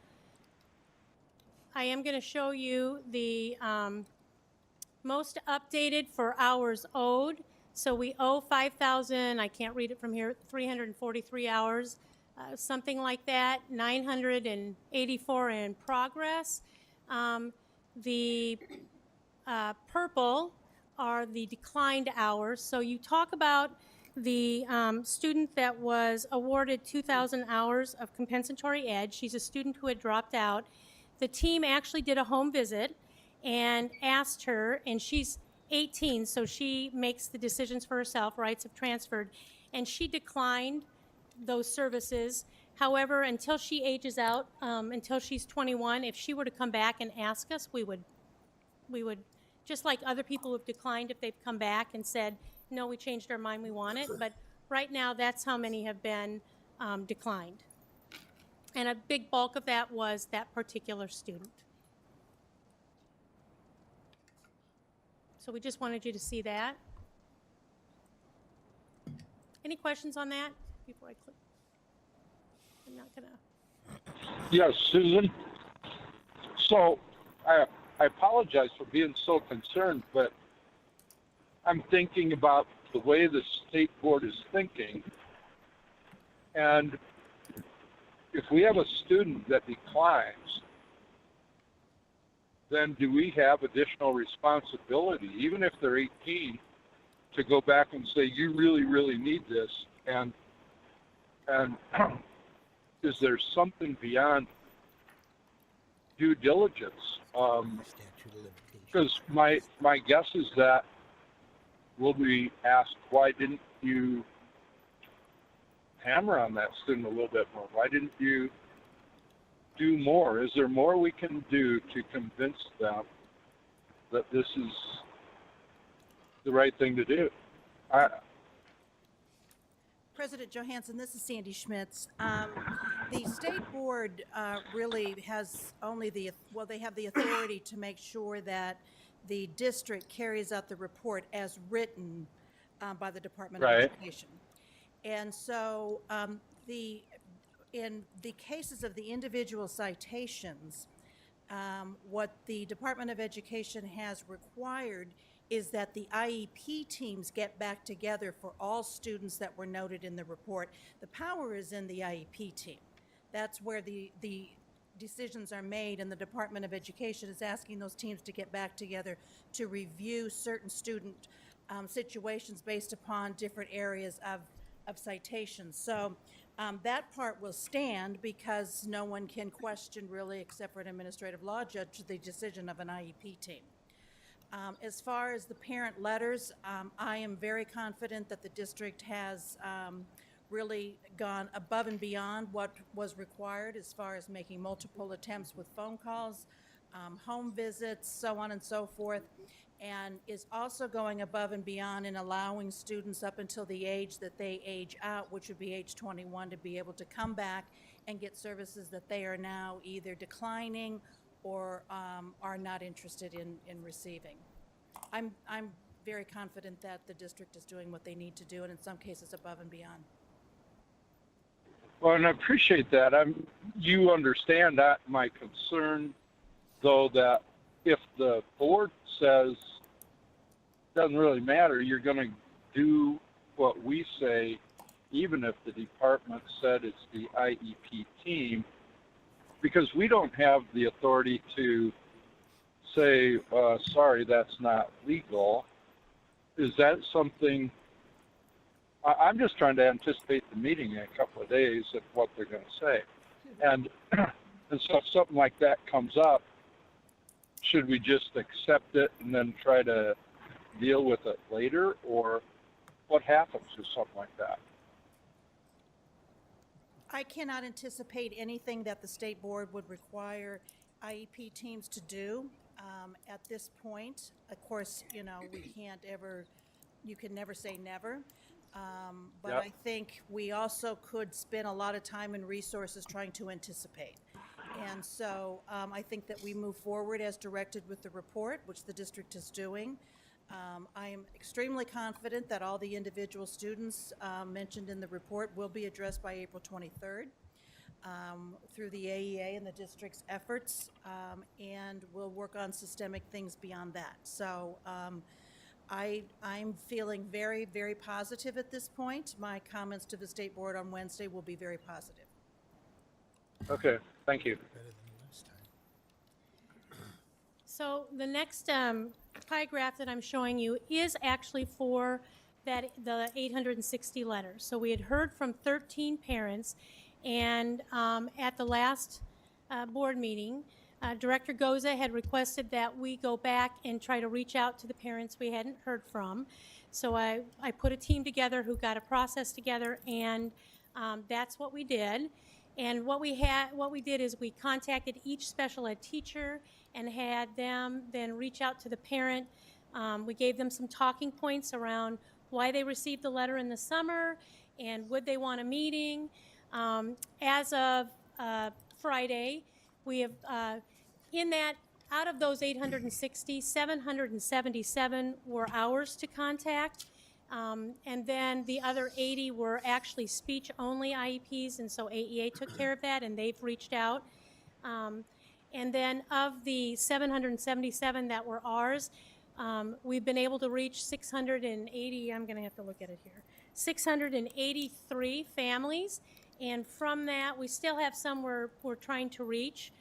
I am going to show you the most updated for hours owed. So we owe 5,000, I can't read it from here, 343 hours, something like that, 984 in progress. The purple are the declined hours. So you talk about the student that was awarded 2,000 hours of compensatory ed. She's a student who had dropped out. The team actually did a home visit and asked her, and she's 18, so she makes the decisions for herself, rights have transferred, and she declined those services. However, until she ages out, until she's 21, if she were to come back and ask us, we would, just like other people who've declined, if they've come back and said, no, we changed our mind, we want it, but right now that's how many have been declined. And a big bulk of that was that particular student. So we just wanted you to see that. Any questions on that before I click? I'm not gonna. Yes, Susan. So I apologize for being so concerned, but I'm thinking about the way the state board is thinking. And if we have a student that declines, then do we have additional responsibility, even if they're 18, to go back and say, you really, really need this? And is there something beyond due diligence? Because my guess is that we'll be asked, why didn't you hammer on that student a little bit more? Why didn't you do more? Is there more we can do to convince them that this is the right thing to do? President Johansson, this is Sandy Schmitz. The state board really has only they have the authority to make sure that the district carries out the report as written by the Department of Education. And so in the cases of the individual citations, what the Department of Education has required is that the IEP teams get back together for all students that were noted in the report. The power is in the IEP team. That's where the decisions are made, and the Department of Education is asking those teams to get back together to review certain student situations based upon different areas of citations. So that part will stand because no one can question really, except for an administrative law judge, the decision of an IEP team. As far as the parent letters, I am very confident that the district has really gone above and beyond what was required as far as making multiple attempts with phone calls, home visits, so on and so forth, and is also going above and beyond in allowing students up until the age that they age out, which would be age 21, to be able to come back and get services that they are now either declining or are not interested in receiving. I'm very confident that the district is doing what they need to do, and in some cases above and beyond. Well, and I appreciate that. You understand that my concern, though, that if the board says it doesn't really matter, you're going to do what we say, even if the department said it's the IEP team, because we don't have the authority to say, sorry, that's not legal. Is that something? I'm just trying to anticipate the meeting in a couple of days and what they're going to say. And so if something like that comes up, should we just accept it and then try to deal with it later? Or what happens with something like that? I cannot anticipate anything that the state board would require IEP teams to do at this point. Of course, you know, you can never say never. But Yep. I think we also could spend a lot of time and resources trying to anticipate. And so I think that we move forward as directed with the report, which the district is doing. I am extremely confident that all the individual students mentioned in the report will be addressed by April 23rd through the AEA and the district's efforts, and we'll work on systemic things beyond that. So I'm feeling very, very positive at this point. My comments to the state board on Wednesday will be very positive. Okay, thank you. So the next pie graph that I'm showing you is actually for the 860 letters. So we had heard from 13 parents, and at the last board meeting, Director Goza had requested that we go back and try to reach out to the parents we hadn't heard from. So I put a team together who got a process together, and that's what we did. And what we did is we contacted each special ed teacher and had them then reach out to the parent. We gave them some talking points around why they received the letter in the summer and would they want a meeting. As of Friday, we have, out of those 860, 777 were ours to contact. And then the other 80 were actually speech-only IEPs, and so AEA took care of that, and they've reached out. And then of the 777 that were ours, we've been able to reach 680, I'm going to have to look at it here, 683 families. And from that, we still have some we're trying to reach,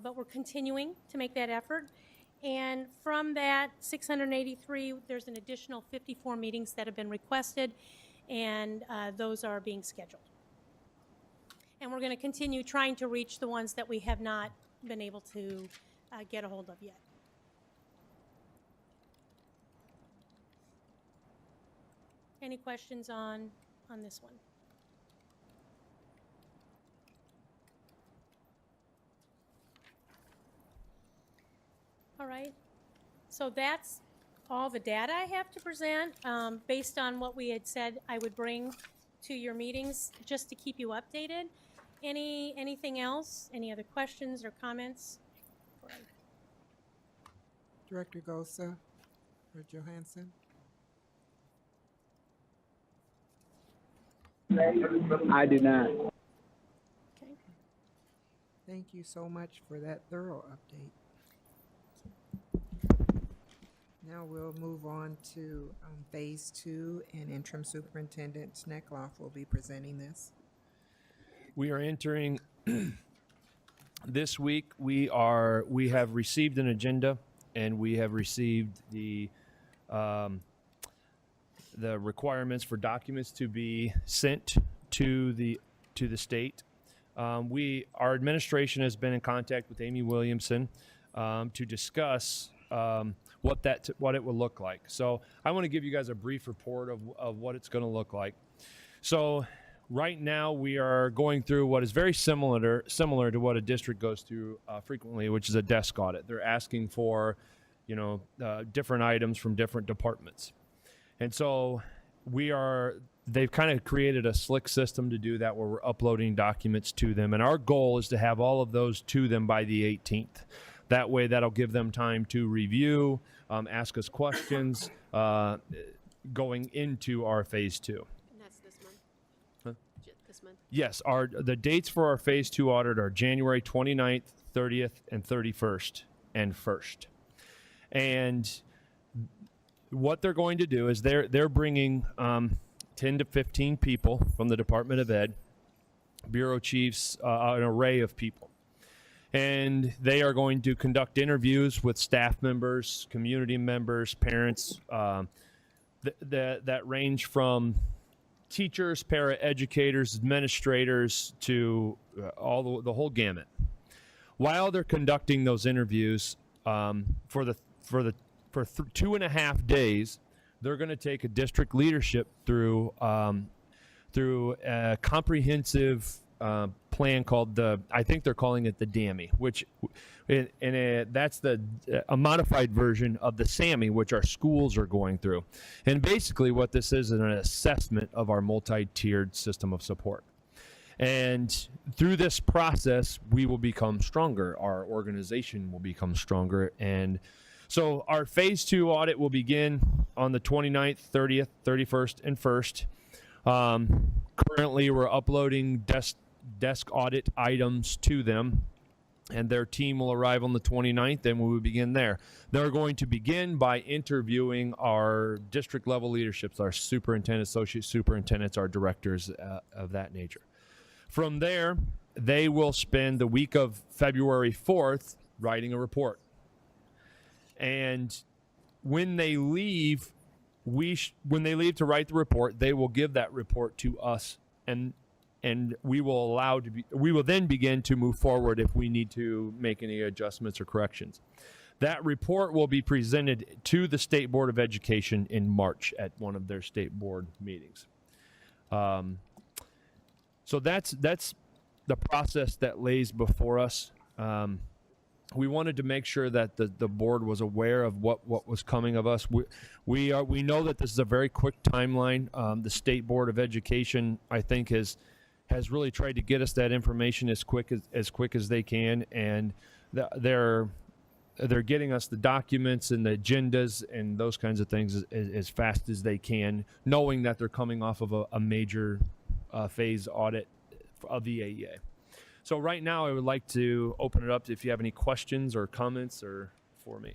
but we're continuing to make that effort. And from that 683, there's an additional 54 meetings that have been requested, and those are being scheduled. And we're going to continue trying to reach the ones that we have not been able to get a hold of yet. Any questions on this one? All right, so that's all the data I have to present based on what we had said I would bring to your meetings just to keep you updated. Anything else? Any other questions or comments? Director Gosa or Johansson? I do not. Okay. Thank you so much for that thorough update. Now we'll move on to Phase 2, and Interim Superintendent Sneckloff will be presenting this. We are entering this week. We have received an agenda, and we have received the requirements for documents to be sent to the state. Our administration has been in contact with Amy Williamson to discuss what it will look like. So I want to give you guys a brief report of what it's going to look like. So right now we are going through what is very similar to what a district goes through frequently, which is a desk audit. They're asking for, different items from different departments. And so they've kind of created a slick system to do that where we're uploading documents to them. And our goal is to have all of those to them by the 18th. That way, that'll give them time to review, ask us questions going into our Phase 2. And that's this month? Huh? This month? Yes, the dates for our Phase 2 audit are January 29th, 30th, and 31st, and 1st. And what they're going to do is they're bringing 10 to 15 people from the Department of Ed, bureau chiefs, an array of people. And they are going to conduct interviews with staff members, community members, parents, that range from teachers, paraeducators, administrators, to all the whole gamut. While they're conducting those interviews, for 2.5 days, they're going to take a district leadership through a comprehensive plan called I think they're calling it the DAMI, which, that's a modified version of the SAMI, which our schools are going through. And basically what this is an assessment of our multi-tiered system of support. And through this process, we will become stronger. Our organization will become stronger. And so our phase 2 audit will begin on the 29th, 30th, 31st, and 1st. Currently, we're uploading desk audit items to them, and their team will arrive on the 29th, and we will begin there. They're going to begin by interviewing our district level leaderships, our superintendents, associate superintendents, our directors of that nature. From there, they will spend the week of February 4th writing a report. And when they leave, when they leave to write the report, they will give that report to us, and we will then begin to move forward if we need to make any adjustments or corrections. That report will be presented to the State Board of Education in March at one of their state board meetings. So that's the process that lays before us. We wanted to make sure that the board was aware of what was coming of us. We know that this is a very quick timeline. The State Board of Education, I think, has really tried to get us that information as quick as they can, and they're getting us the documents and the agendas and those kinds of things as fast as they can, knowing that they're coming off of a major phase audit of the AEA. So right now, I would like to open it up if you have any questions or comments or for me.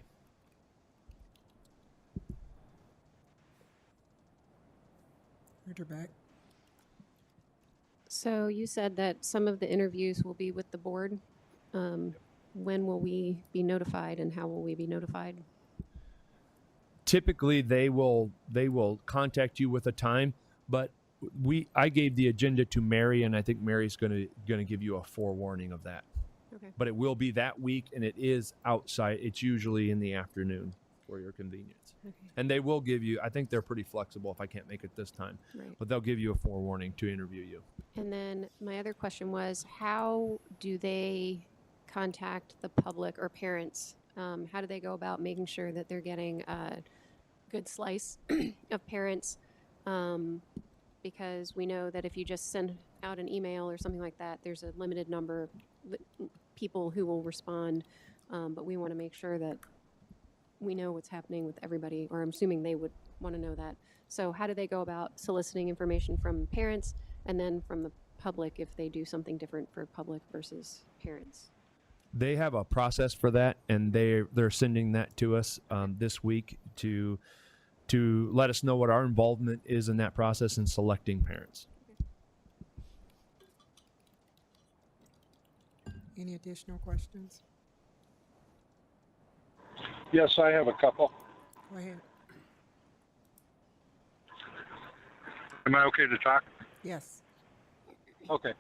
Back. So you said that some of the interviews will be with the board. When will we be notified, and how will we be notified? Typically, they will contact you with a time, but I gave the agenda to Mary, and I think Mary's going to give you a forewarning of that. Okay. But it will be that week, and it is outside. It's usually in the afternoon for your convenience. Okay. And they will give you, I think they're pretty flexible if I can't make it this time. Right. But they'll give you a forewarning to interview you. And then my other question was, how do they contact the public or parents? How do they go about making sure that they're getting a good slice of parents? Because we know that if you just send out an email or something like that, there's a limited number of people who will respond. But we want to make sure that we know what's happening with everybody, or I'm assuming they would want to know that. So how do they go about soliciting information from parents and then from the public if they do something different for public versus parents? They have a process for that, and they're sending that to us this week to let us know what our involvement is in that process in selecting parents. Any additional questions? Yes, I have a couple. Go ahead. Am I okay to talk? Yes. Okay.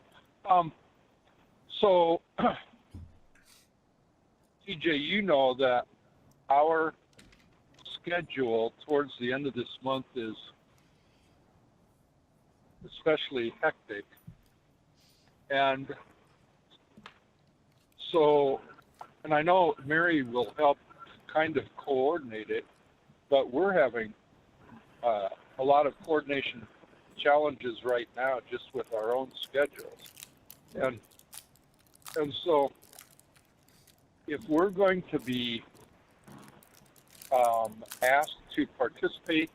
So, TJ, you know that our schedule towards the end of this month is especially hectic. And so, and I know Mary will help kind of coordinate it, but we're having a lot of coordination challenges right now just with our own schedules. And so if we're going to be asked to participate,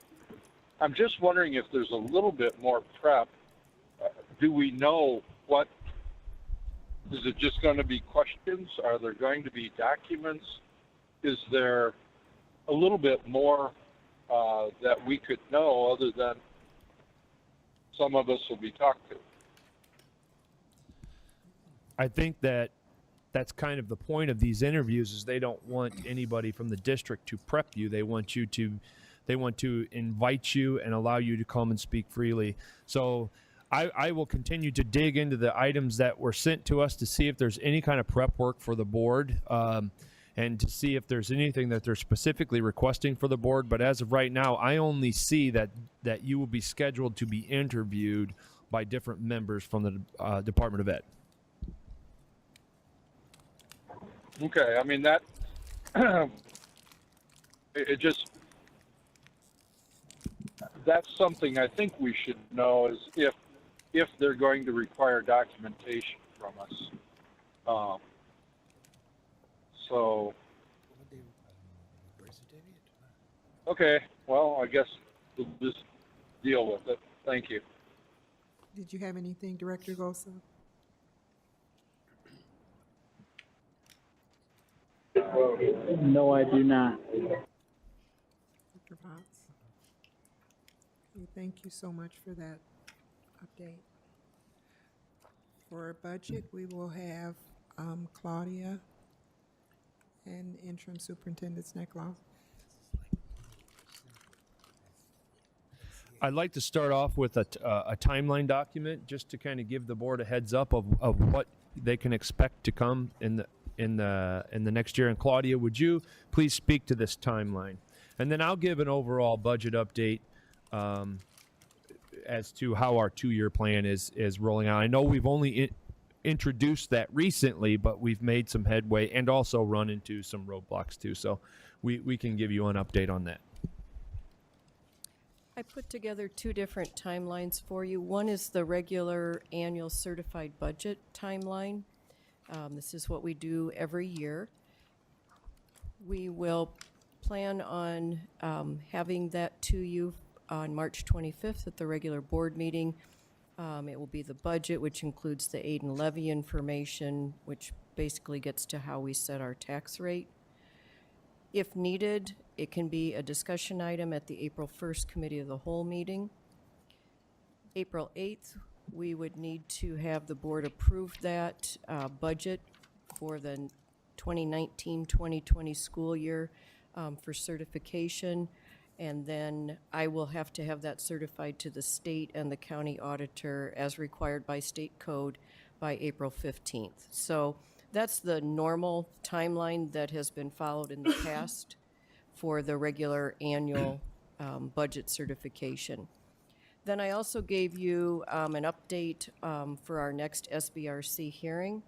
I'm just wondering if there's a little bit more prep. Do we know what, is it just going to be questions? Are there going to be documents? Is there a little bit more that we could know other than some of us will be talked to? I think that's kind of the point of these interviews is they don't want anybody from the district to prep you. They want to invite you and allow you to come and speak freely. So I will continue to dig into the items that were sent to us to see if there's any kind of prep work for the board, and to see if there's anything that they're specifically requesting for the board. But as of right now, I only see that you will be scheduled to be interviewed by different members from the Department of Ed. Okay, I mean that it just that's something I think we should know is if they're going to require documentation from us. So okay, well I guess we'll just deal with it. Thank you. Did you have anything, Director Gosa? No, I do not. Dr. Potts? Okay, thank you so much for that update. For budget, we will have Claudia and Interim Superintendent Sneckloff. I'd like to start off with a timeline document just to kind of give the board a heads up of what they can expect to come in the next year. And Claudia, would you please speak to this timeline? And then I'll give an overall budget update as to how our 2-year plan is rolling out. I know we've only introduced that recently, but we've made some headway and also run into some roadblocks too. So we can give you an update on that. I put together 2 different timelines for you. One is the regular annual certified budget timeline. This is what we do every year. We will plan on having that to you on March 25th at the regular board meeting. It will be the budget, which includes the aid and levy information, which basically gets to how we set our tax rate. If needed, it can be a discussion item at the April 1st Committee of the Whole meeting. April 8th, we would need to have the board approve that budget for the 2019-2020 school year for certification. And then I will have to have that certified to the state and the county auditor as required by state code by April 15th. So that's the normal timeline that has been followed in the past for the regular annual budget certification. Then I also gave you an update for our next SBRC hearing.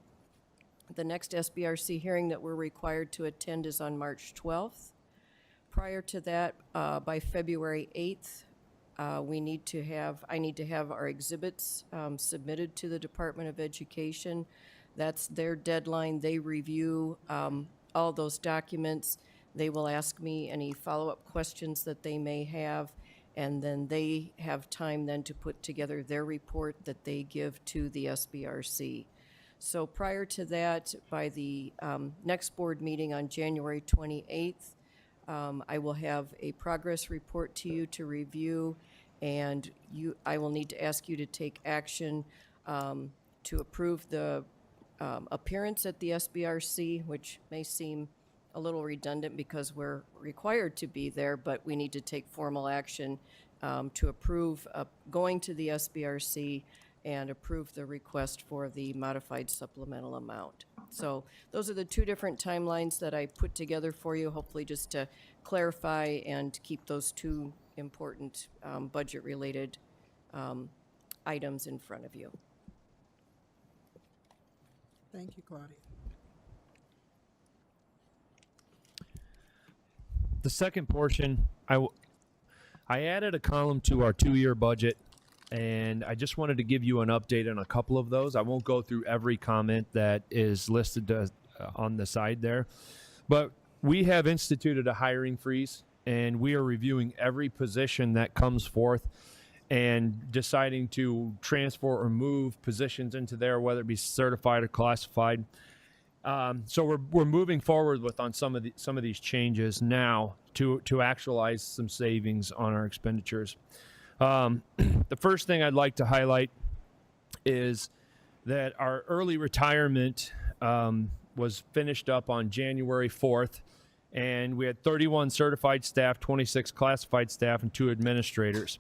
The next SBRC hearing that we're required to attend is on March 12th. Prior to that, by February 8th, I need to have our exhibits submitted to the Department of Education. That's their deadline. They review all those documents. They will ask me any follow-up questions that they may have, and then they have time then to put together their report that they give to the SBRC. So prior to that, by the next board meeting on January 28th, I will have a progress report to you to review, and I will need to ask you to take action to approve the appearance at the SBRC, which may seem a little redundant because we're required to be there, but we need to take formal action to approve going to the SBRC and approve the request for the modified supplemental amount. So those are the 2 different timelines that I put together for you, hopefully just to clarify and keep those 2 important budget-related items in front of you. Thank you, Claudia. The second portion, I added a column to our 2-year budget, and I just wanted to give you an update on a couple of those. I won't go through every comment that is listed on the side there, but we have instituted a hiring freeze, and we are reviewing every position that comes forth and deciding to transfer or move positions into there, whether it be certified or classified. So we're moving forward with on some of these changes now to actualize some savings on our expenditures. The first thing I'd like to highlight is that our early retirement was finished up on January 4th, and we had 31 certified staff, 26 classified staff, and 2 administrators.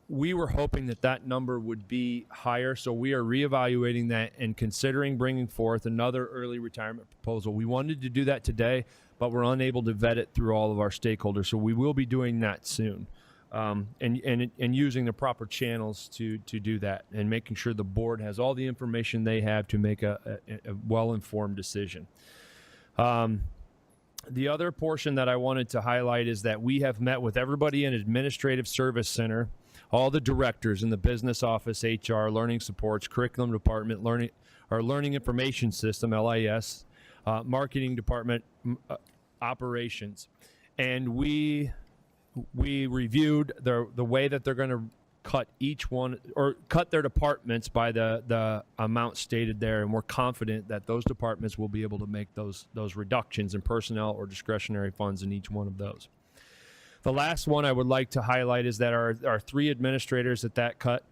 We were hoping that number would be higher, so we are reevaluating that and considering bringing forth another early retirement proposal. We wanted to do that today, but we're unable to vet it through all of our stakeholders, so we will be doing that soon. and using the proper channels to do that, and making sure the board has all the information they have to make a well-informed decision. The other portion that I wanted to highlight is that we have met with everybody in Administrative Service Center, all the directors in the business office, HR, learning supports, curriculum department, learning information system, LIS, marketing department, operations. And we reviewed the way that they're going to cut each one, or cut their departments by the amount stated there, and we're confident that those departments will be able to make those reductions in personnel or discretionary funds in each one of those. The last one I would like to highlight is that our 3 administrators at that cut,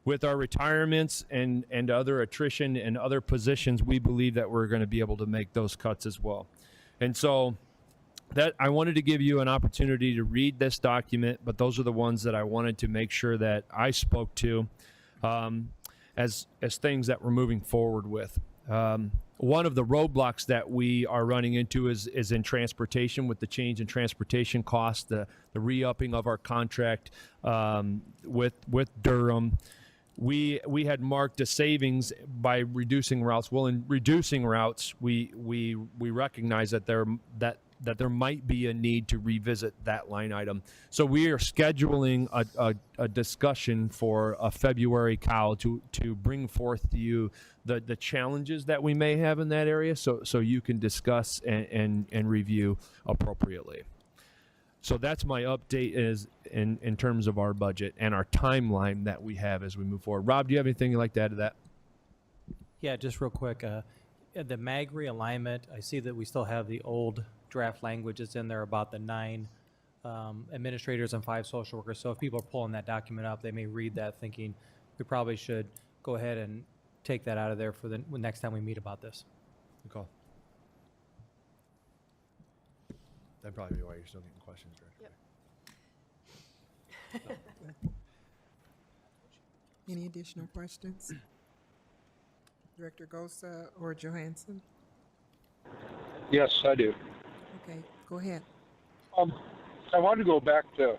with our retirements and other attrition and other positions, we believe that we're going to be able to make those cuts as well. And so that I wanted to give you an opportunity to read this document, but those are the ones that I wanted to make sure that I spoke to as things that we're moving forward with. One of the roadblocks that we are running into is in transportation, with the change in transportation costs, the re-upping of our contract with Durham. We had marked a savings by reducing routes. Well, in reducing routes, we recognize that there might be a need to revisit that line item. So we are scheduling a discussion for a February COW to bring forth to you the challenges that we may have in that area, so you can discuss and review appropriately. So that's my update is in terms of our budget and our timeline that we have as we move forward. Rob, do you have anything you'd like to add to that? Yeah, just real quick. The MAG realignment, I see that we still have the old draft languages in there about the 9 administrators and 5 social workers. So if people are pulling that document up, they may read that thinking we probably should go ahead and take that out of there for the next time we meet about this. Good call. That'd probably be why you're still getting questions, right? Yep. Any additional questions? Director Gosa or Johansson? Yes, I do. Okay, go ahead. I want to go back to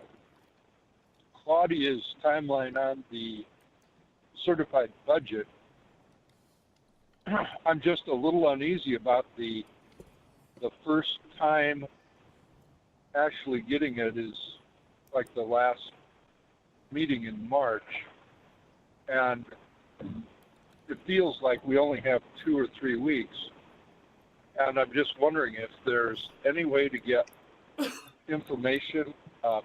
Claudia's timeline on the certified budget. I'm just a little uneasy about the first time actually getting it is like the last meeting in March, and it feels like we only have 2 or 3 weeks. And I'm just wondering if there's any way to get information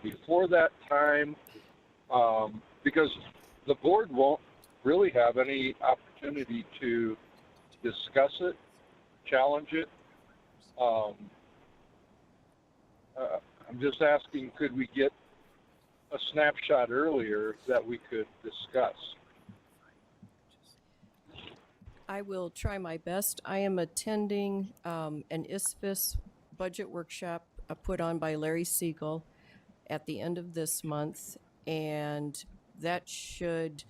before that time, because the board won't really have any opportunity to discuss it, challenge it. I'm just asking, could we get a snapshot earlier that we could discuss? I will try my best. I am attending an ISFIS budget workshop put on by Larry Siegel at the end of this month, and that should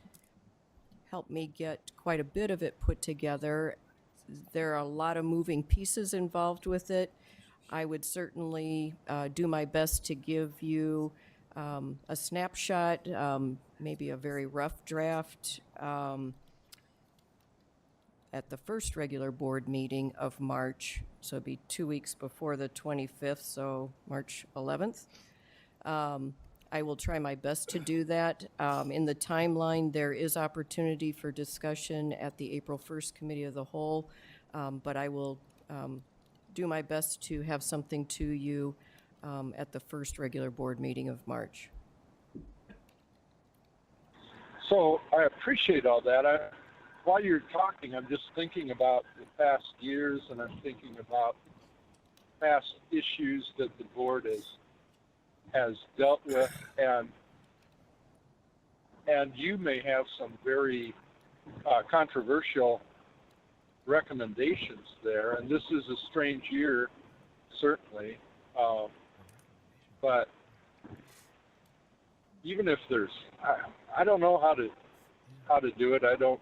help me get quite a bit of it put together. There are a lot of moving pieces involved with it. I would certainly do my best to give you a snapshot, maybe a very rough draft at the first regular board meeting of March, so it'd be 2 weeks before the 25th, so March 11th. I will try my best to do that. In the timeline, there is opportunity for discussion at the April 1st Committee of the Whole, but I will do my best to have something to you at the first regular board meeting of March. So I appreciate all that. While you're talking, I'm just thinking about the past years, and I'm thinking about past issues that the board has dealt with, and you may have some very controversial recommendations there. And this is a strange year, certainly, but even if there's, I don't know how to do it. I don't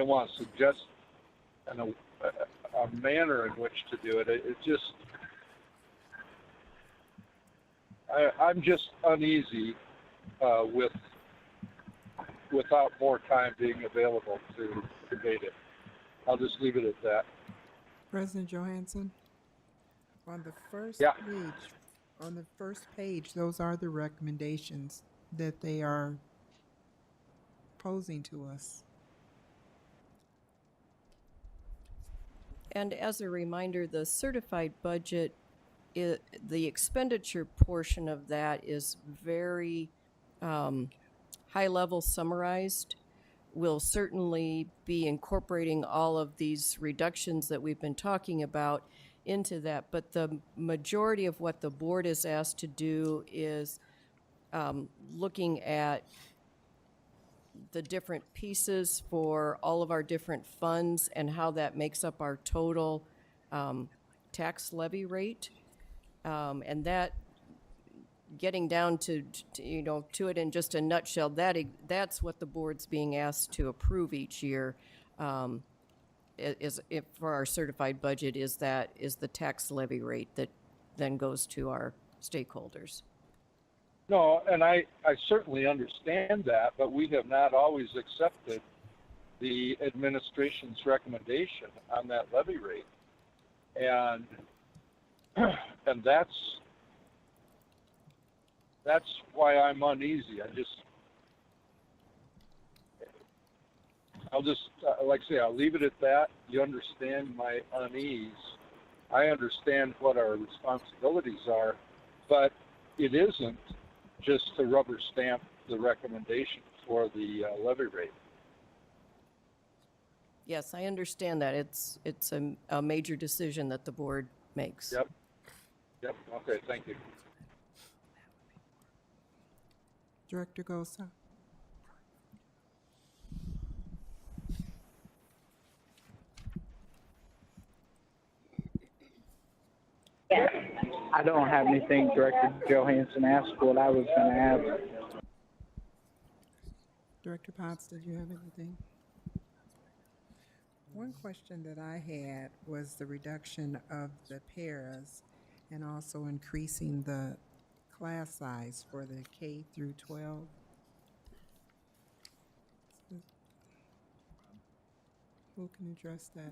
want to suggest a manner in which to do it. It just, I'm just uneasy without more time being available to debate it. I'll just leave it at that. President Johansson, on the first Yeah. page, those are the recommendations that they are posing to us. And as a reminder, the certified budget, the expenditure portion of that is very high-level summarized. We'll certainly be incorporating all of these reductions that we've been talking about into that, but the majority of what the board is asked to do is looking at the different pieces for all of our different funds and how that makes up our total tax levy rate. And that, getting down to it in just a nutshell, that's what the board's being asked to approve each year. For our certified budget is the tax levy rate that then goes to our stakeholders. No, and I certainly understand that, but we have not always accepted the administration's recommendation on that levy rate. And that's why I'm uneasy. I'll just, like I say, I'll leave it at that. You understand my unease. I understand what our responsibilities are, but it isn't just to rubber stamp the recommendation for the levy rate. Yes, I understand that. It's a major decision that the board makes. Yep. Okay, thank you. Director Gosa. I don't have anything Director Johansson asked what I was going to ask. Director Potts, did you have anything? One question that I had was the reduction of the paras and also increasing the class size for the K through 12. Who can address that?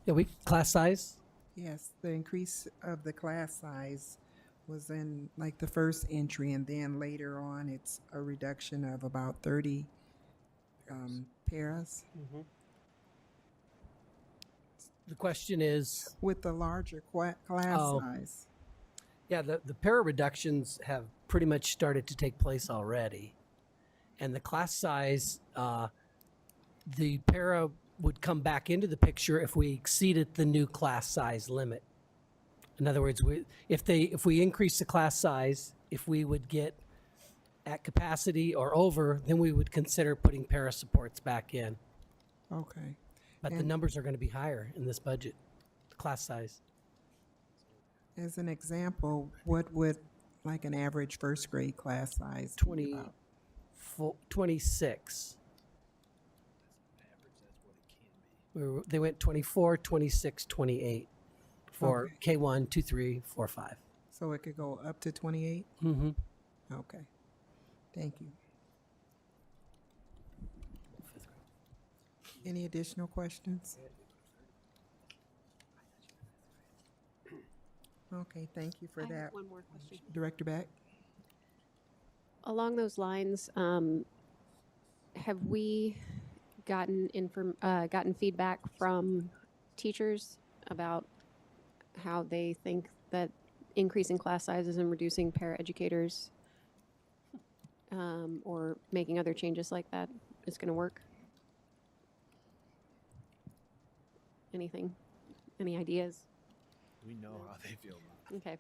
Yeah, class size? Yes, the increase of the class size was in like the first entry, and then later on it's a reduction of about 30 paras. Mm-hmm. The question is... With the larger class size. Yeah, the para reductions have pretty much started to take place already. And the class size, the para would come back into the picture if we exceeded the new class size limit. In other words, if we increase the class size, if we would get at capacity or over, then we would consider putting para supports back in. Okay. But the numbers are going to be higher in this budget, the class size. As an example, what would like an average first grade class size be about? 26. They went 24, 26, 28 for Okay. K1, 2, 3, 4, 5. So it could go up to 28? Mm-hmm. Okay. Thank you. Any additional questions? Okay, thank you for I have that. one more question. Director Beck? Along those lines, have we gotten feedback from teachers about how they think that increasing class sizes and reducing paraeducators or making other changes like that is going to work? Anything? Any ideas? We know how they feel about it. Okay.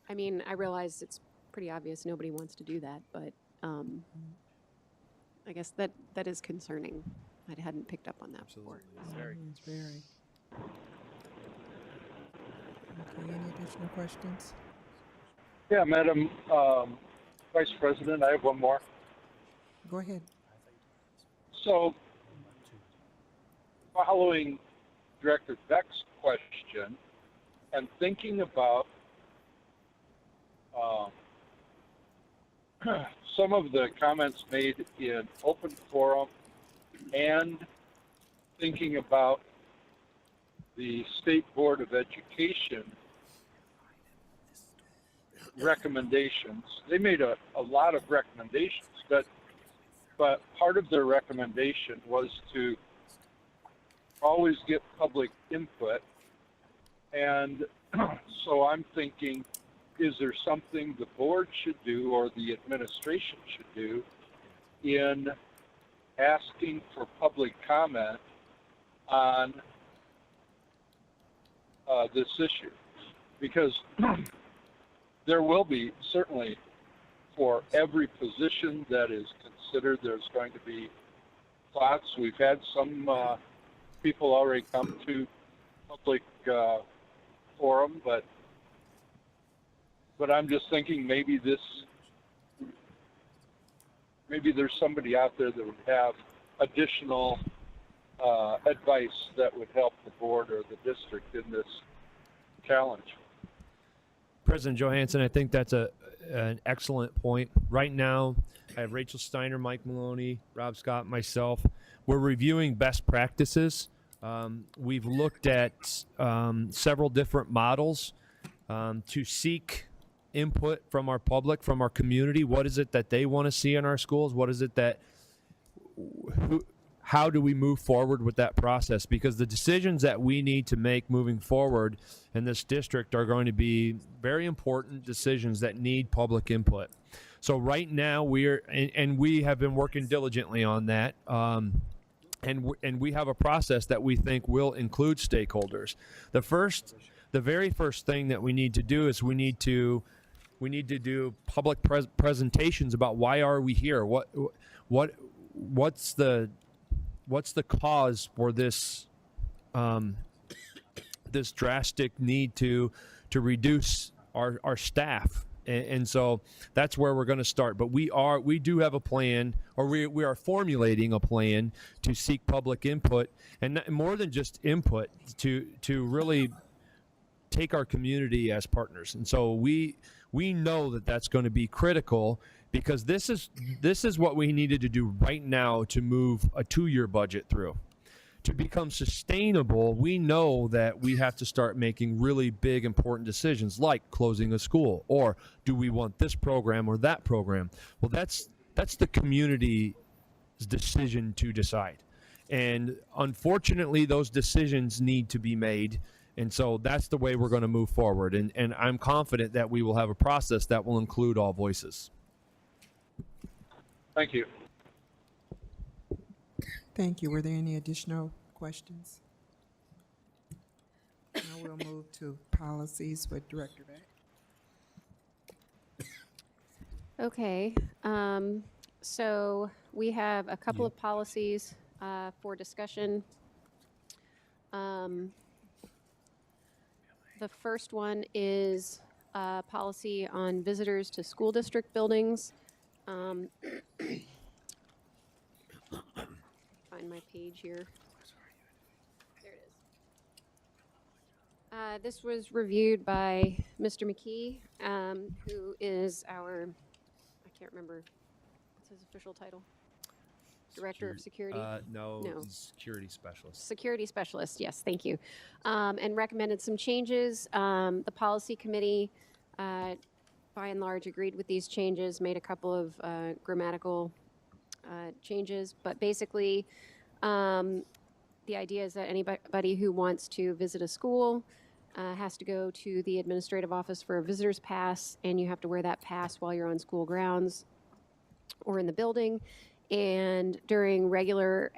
I mean, I realize it's pretty obvious nobody wants to do that, but I guess that is concerning. I hadn't picked up on that before. Very. It's very. Okay, any additional questions? Yeah, Madam Vice President, I have one more. Go ahead. So, following Director Beck's question and thinking about some of the comments made in open forum and thinking about the State Board of Education recommendations. They made a lot of recommendations, but part of their recommendation was to always get public input. And so I'm thinking, is there something the board should do or the administration should do in asking for public comment on this issue? Because there will be, certainly for every position that is considered, there's going to be thoughts. We've had some people already come to public forum, but I'm just thinking maybe there's somebody out there that would have additional advice that would help the board or the district in this challenge. President Johansson, I think that's an excellent point. Right now, I have Rachel Steiner, Mike Maloney, Rob Scott, myself. We're reviewing best practices. We've looked at several different models to seek input from our public, from our community. What is it that they want to see in our schools? What is it that, how do we move forward with that process? Because the decisions that we need to make moving forward in this district are going to be very important decisions that need public input. So right now we have been working diligently on that. And we have a process that we think will include stakeholders. The very first thing that we need to do is we need to do public presentations about why are we here? What's the cause for this this drastic need to reduce our staff? And so that's where we're going to start. But we do have a plan, or we are formulating a plan to seek public input, and more than just input, to really take our community as partners. And so we know that that's going to be critical, because this is what we needed to do right now to move a 2-year budget through. To become sustainable, we know that we have to start making really big, important decisions, like closing a school, or do we want this program or that program? Well, that's the community's decision to decide. And unfortunately, those decisions need to be made. And so that's the way we're going to move forward. And I'm confident that we will have a process that will include all voices. Thank you. Thank you. Were there any additional questions? Now we'll move to policies with Director Beck. Okay, so we have a couple of policies for discussion. The first one is policy on visitors to school district buildings. Find my page here. There it is. This was reviewed by Mr. McKee, who is our, I can't remember, what's his official title? Director of Security? No, Security Specialist. Security Specialist, yes, thank you. And recommended some changes. The policy committee, by and large, agreed with these changes, made a couple of grammatical changes, but basically the idea is that anybody who wants to visit a school has to go to the administrative office for a visitor's pass, and you have to wear that pass while you're on school grounds or in the building. And during regular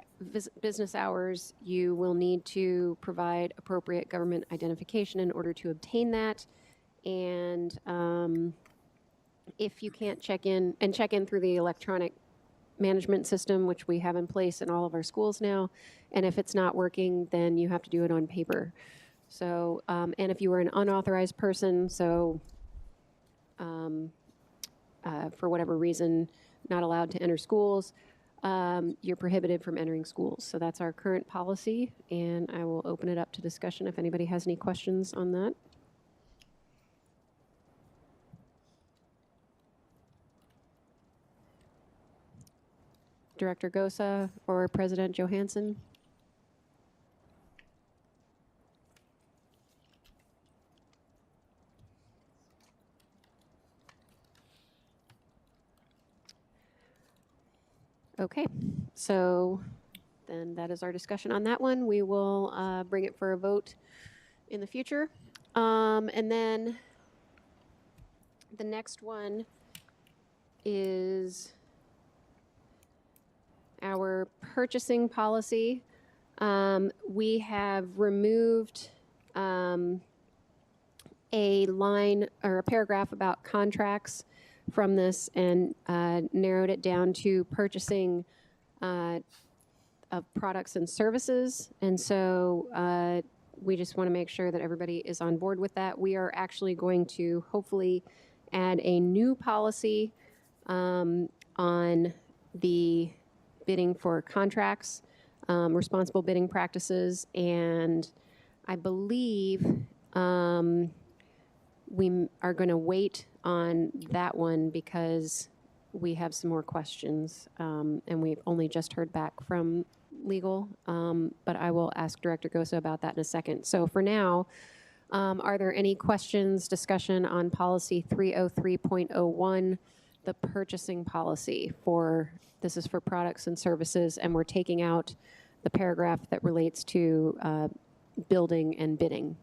business hours, you will need to provide appropriate government identification in order to obtain that. And if you can't check in through the electronic management system, which we have in place in all of our schools now, and if it's not working, then you have to do it on paper. So, and if you were an unauthorized person, so for whatever reason, not allowed to enter schools, you're prohibited from entering schools. So that's our current policy, and I will open it up to discussion if anybody has any questions on that. Director Gosa or President Johansson? Okay, so then that is our discussion on that one. We will bring it for a vote in the future. And then the next one is our purchasing policy. We have removed a line or a paragraph about contracts from this and narrowed it down to purchasing of products and services. And so we just want to make sure that everybody is on board with that. We are actually going to hopefully add a new policy on the bidding for contracts, responsible bidding practices, and I believe we are going to wait on that one because we have some more questions, and we've only just heard back from legal, but I will ask Director Gosa about that in a second. So for now, are there any questions, discussion on policy 303.01, the purchasing policy for, this is for products and services, and we're taking out the paragraph that relates to building and bidding.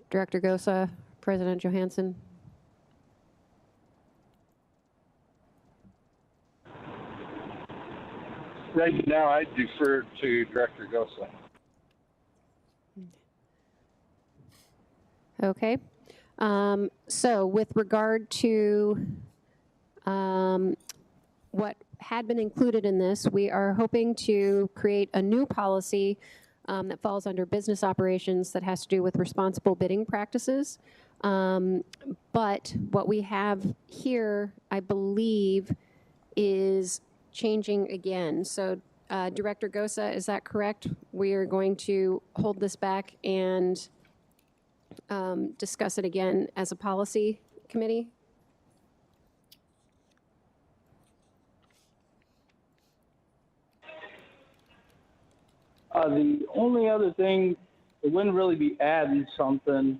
Director Gosa, President Johansson. Right now, I defer to Director Gosa. Okay. So with regard to what had been included in this, we are hoping to create a new policy that falls under business operations that has to do with responsible bidding practices. But what we have here, I believe, is changing again. So Director Gosa, is that correct? We are going to hold this back and discuss it again as a policy committee? The only other thing, it wouldn't really be adding something.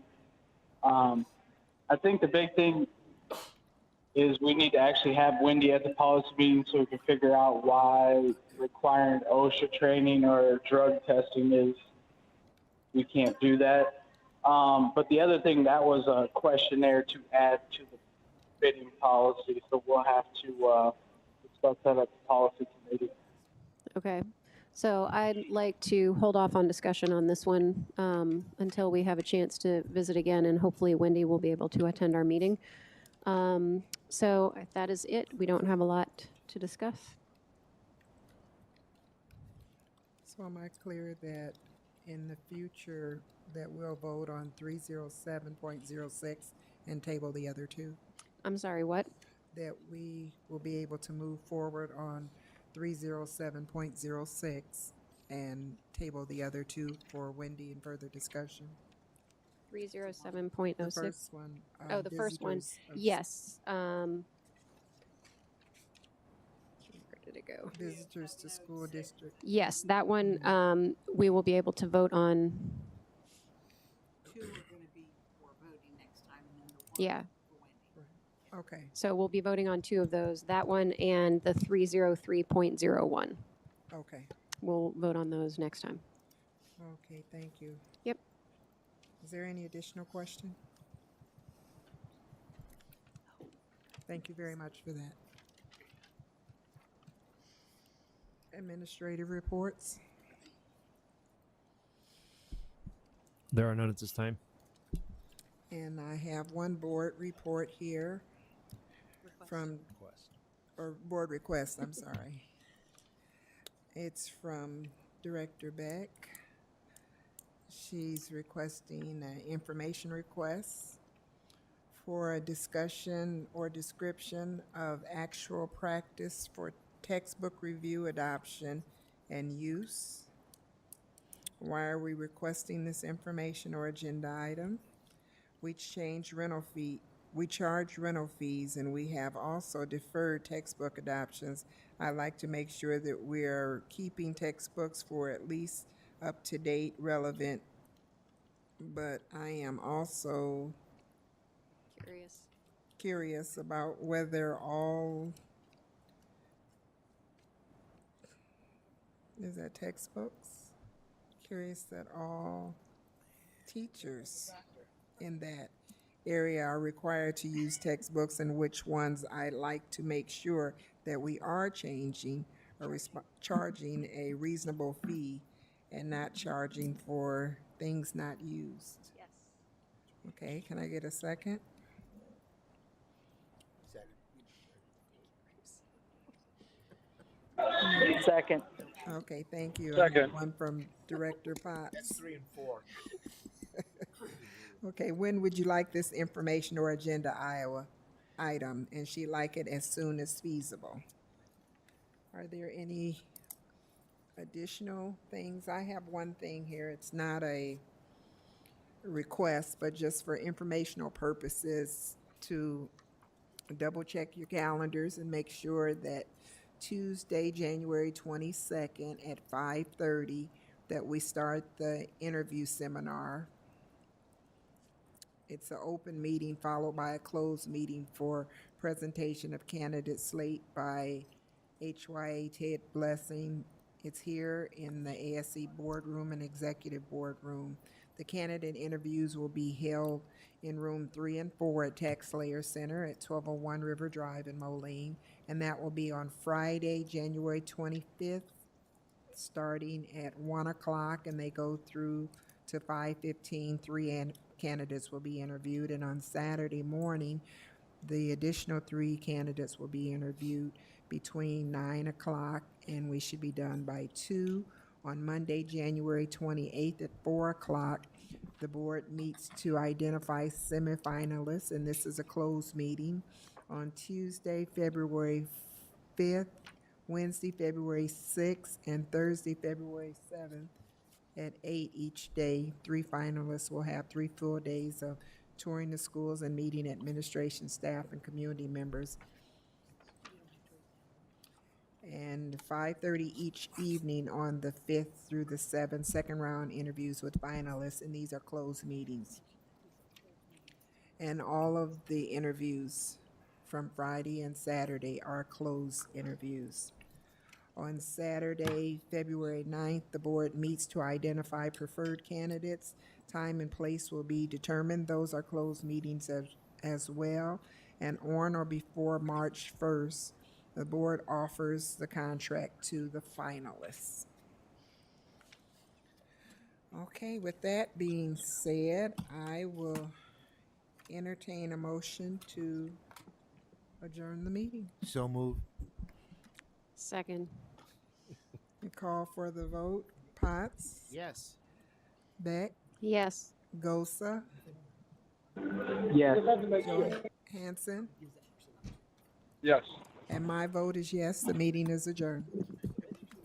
I think the big thing is we need to actually have Wendy at the policy meeting so we can figure out why requiring OSHA training or drug testing is, we can't do that. But the other thing, that was a questionnaire to add to the bidding policy, so we'll have to discuss that at the policy committee. Okay. So I'd like to hold off on discussion on this one until we have a chance to visit again, and hopefully Wendy will be able to attend our meeting. So if that is it, we don't have a lot to discuss. So am I clear that in the future that we'll vote on 307.06 and table the other two? I'm sorry, what? That we will be able to move forward on 307.06 and table the other two for Wendy and further discussion? 307.06. The first one. Oh, the first one. visitors of- Yes. Where did it go? Visitors to school district. Yes, that one we will be able to vote on. Two are going to be for voting next time, and then the one Yeah. for Wendy. Okay. So we'll be voting on two of those, that one and the 303.01. Okay. We'll vote on those next time. Okay, thank you. Yep. Is there any additional question? Thank you very much for that. Administrative reports. There are none at this time. And I have one board report here from, or board request, I'm sorry. It's from Director Beck. She's requesting an information request for a discussion or description of actual practice for textbook review adoption and use. Why are we requesting this information or agenda item? We charge rental fees, and we have also deferred textbook adoptions. I like to make sure that we're keeping textbooks for at least up-to-date, relevant, but I am also curious about whether all, is that textbooks? Curious that all teachers in that area are required to use textbooks, and which ones I'd like to make sure that we are changing or charging a reasonable fee and not charging for things not used. Yes. Okay, can I get a second? Second. Okay, thank you. Second. One from Director Potts. That's 3 and 4. Okay, when would you like this information or agenda item? And she'd like it as soon as feasible. Are there any additional things? I have one thing here. It's not a request, but just for informational purposes, to double check your calendars and make sure that Tuesday, January 22nd at 5:30, that we start the interview seminar. It's an open meeting followed by a closed meeting for presentation of candidate slate by HYA Ted Blessing. It's here in the ASC boardroom and executive boardroom. The candidate interviews will be held in room 3 and 4 at Tax Slayer Center at 1201 River Drive in Moline, and that will be on Friday, January 25th, starting at 1 o'clock, and they go through to 5:15. Three candidates will be interviewed, and on Saturday morning, the additional 3 candidates will be interviewed between 9 o'clock, and we should be done by 2. On Monday, January 28th at 4 o'clock, the board meets to identify semifinalists, and this is a closed meeting. On Tuesday, February 5th, Wednesday, February 6th, and Thursday, February 7th at 8 each day. 3 finalists will have 3 full days of touring the schools and meeting administration staff and community members. And 5:30 each evening on the 5th through the 7th, second round interviews with finalists, and these are closed meetings. And all of the interviews from Friday and Saturday are closed interviews. On Saturday, February 9th, the board meets to identify preferred candidates. Time and place will be determined. Those are closed meetings as well. And on or before March 1st, the board offers the contract to the finalists. Okay, with that being said, I will entertain a motion to adjourn the meeting. So moved. Second. And call for the vote. Potts? Yes. Beck? Yes. Gosa? Yes. Johansson? Yes. And my vote is yes. The meeting is adjourned.